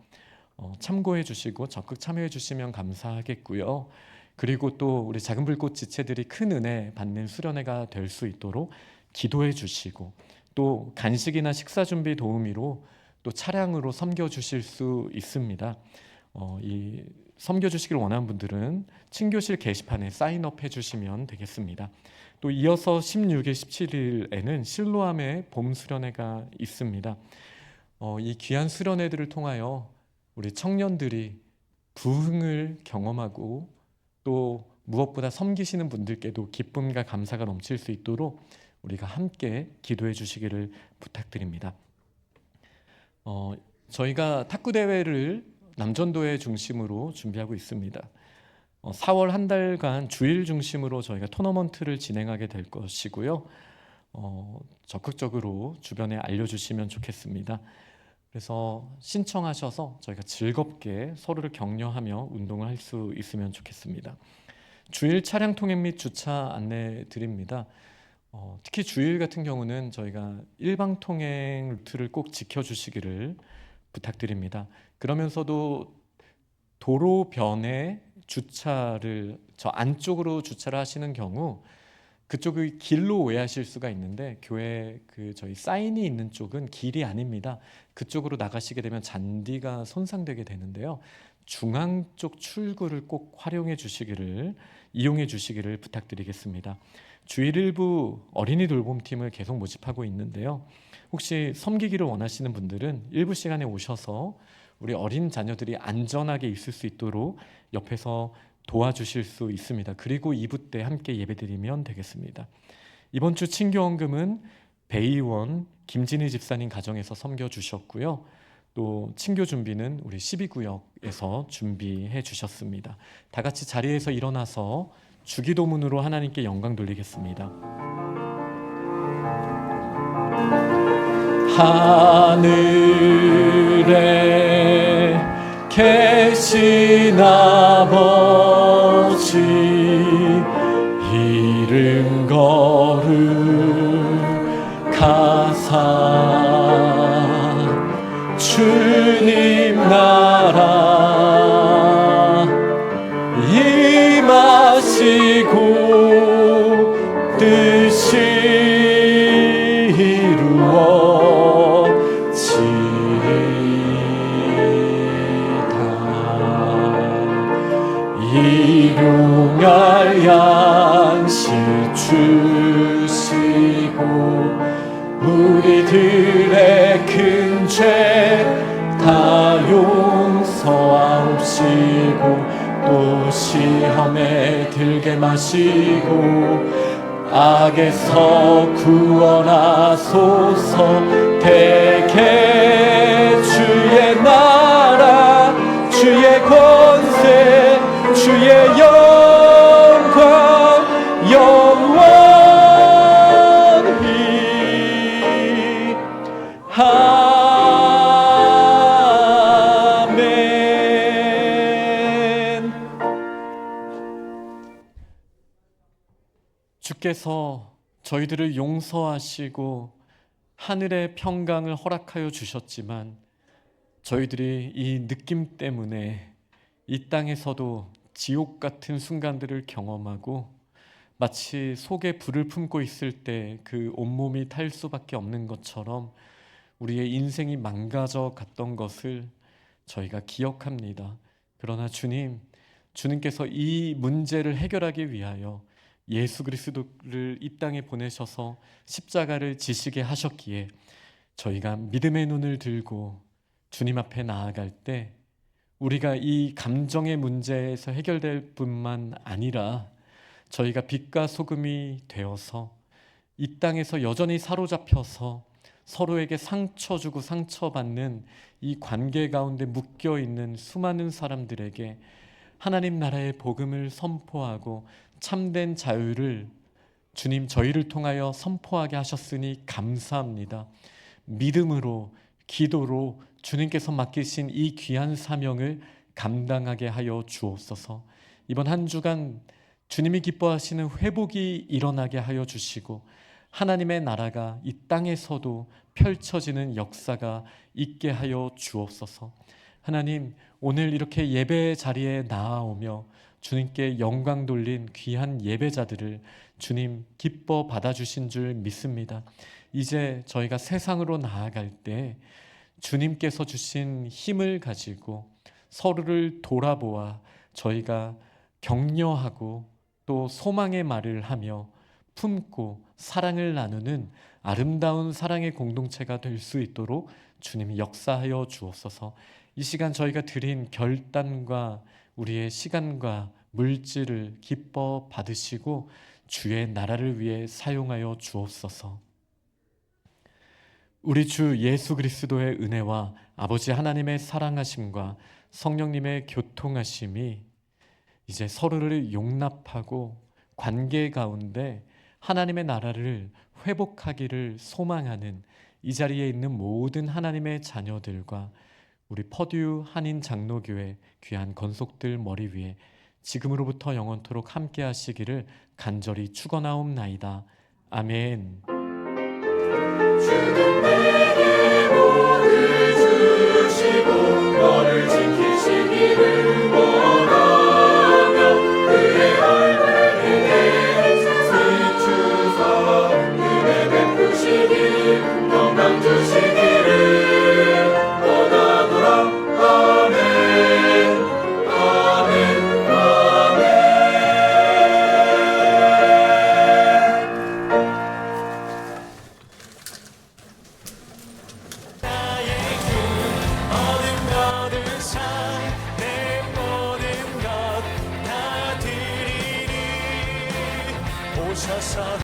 참고해 주시고 적극 참여해 주시면 감사하겠고요. 그리고 또 우리 작은 불꽃 지체들이 큰 은혜 받는 수련회가 될 수 있도록 기도해 주시고 또 간식이나 식사 준비 도우미로 또 차량으로 섬겨 주실 수 있습니다. 이 섬겨 주시길 원하는 분들은 친교실 게시판에 사인업 해 주시면 되겠습니다. 또 이어서 16일, 17일에는 실로암의 봄 수련회가 있습니다. 이 귀한 수련회들을 통하여 우리 청년들이 부흥을 경험하고 또 무엇보다 섬기시는 분들께도 기쁨과 감사가 넘칠 수 있도록 우리가 함께 기도해 주시기를 부탁드립니다. 저희가 탁구 대회를 남전도회 중심으로 준비하고 있습니다. 4월 한 달간 주일 중심으로 저희가 토너먼트를 진행하게 될 것이고요. 적극적으로 주변에 알려주시면 좋겠습니다. 그래서 신청하셔서 저희가 즐겁게 서로를 격려하며 운동을 할 수 있으면 좋겠습니다. 주일 차량 통행 및 주차 안내 드립니다. 특히 주일 같은 경우는 저희가 일방 통행 루트를 꼭 지켜주시기를 부탁드립니다. 그러면서도 도로변에 주차를 저 안쪽으로 주차를 하시는 경우 그쪽의 길로 오해하실 수가 있는데 교회 저희 사인이 있는 쪽은 길이 아닙니다. 그쪽으로 나가시게 되면 잔디가 손상되게 되는데요. 중앙 쪽 출구를 꼭 이용해 주시기를 부탁드리겠습니다. 주일 일부 어린이 돌봄팀을 계속 모집하고 있는데요. 혹시 섬기기를 원하시는 분들은 일부 시간에 오셔서 우리 어린 자녀들이 안전하게 있을 수 있도록 옆에서 도와주실 수 있습니다. 그리고 2부 때 함께 예배드리면 되겠습니다. 이번 주 친교헌금은 배의원 김진희 집사님 가정에서 섬겨주셨고요. 또 친교 준비는 우리 12구역에서 준비해 주셨습니다. 다 같이 자리에서 일어나서 주기도문으로 하나님께 영광 돌리겠습니다. 하늘에 계신 아버지 이름 거룩하사 주님 나라 임하시고 뜻이 이루어지리이다. 일용할 양식 주시고 우리들의 큰 죄 다 용서하옵시고 또 시험에 들게 마시고 악에서 구원하소서. 대개 주의 나라 주의 권세 주의 영광 영원히 아멘. 주께서 저희들을 용서하시고 하늘의 평강을 허락하여 주셨지만 저희들이 이 느낌 때문에 이 땅에서도 지옥 같은 순간들을 경험하고 마치 속에 불을 품고 있을 때 그 온몸이 탈 수밖에 없는 것처럼 우리의 인생이 망가져 갔던 것을 저희가 기억합니다. 그러나 주님께서 이 문제를 해결하기 위하여 예수 그리스도를 이 땅에 보내셔서 십자가를 지시게 하셨기에 저희가 믿음의 눈을 들고 주님 앞에 나아갈 때 우리가 이 감정의 문제에서 해결될 뿐만 아니라 저희가 빛과 소금이 되어서 이 땅에서 여전히 사로잡혀서 서로에게 상처 주고 상처받는 이 관계 가운데 묶여 있는 수많은 사람들에게 하나님 나라의 복음을 선포하고 참된 자유를 주님 저희를 통하여 선포하게 하셨으니 감사합니다. 믿음으로 기도로 주님께서 맡기신 이 귀한 사명을 감당하게 하여 주옵소서. 이번 한 주간 주님이 기뻐하시는 회복이 일어나게 하여 주시고 하나님의 나라가 이 땅에서도 펼쳐지는 역사가 있게 하여 주옵소서. 하나님, 오늘 이렇게 예배 자리에 나아오며 주님께 영광 돌린 귀한 예배자들을 주님 기뻐 받아주신 줄 믿습니다. 이제 저희가 세상으로 나아갈 때 주님께서 주신 힘을 가지고 서로를 돌아보아 저희가 격려하고 또 소망의 말을 하며 품고 사랑을 나누는 아름다운 사랑의 공동체가 될 수 있도록 주님이 역사하여 주옵소서. 이 시간 저희가 드린 결단과 우리의 시간과 물질을 기뻐 받으시고 주의 나라를 위해 사용하여 주옵소서. 우리 주 예수 그리스도의 은혜와 아버지 하나님의 사랑하심과 성령님의 교통하심이 이제 서로를 용납하고 관계 가운데 하나님의 나라를 회복하기를 소망하는 이 자리에 있는 모든 하나님의 자녀들과 우리 퍼듀 한인 장로교회 귀한 건속들 머리 위에 지금으로부터 영원토록 함께 하시기를 간절히 축원하옵나이다. 아멘. 주는 내게 복을 주시고 너를 지키시기를 원하며 그의 얼굴을 내게 비추사 은혜 베푸시길 영광 주시기를 원하노라. 아멘 아멘 아멘. 내 모든 것 다 드리니 오셔서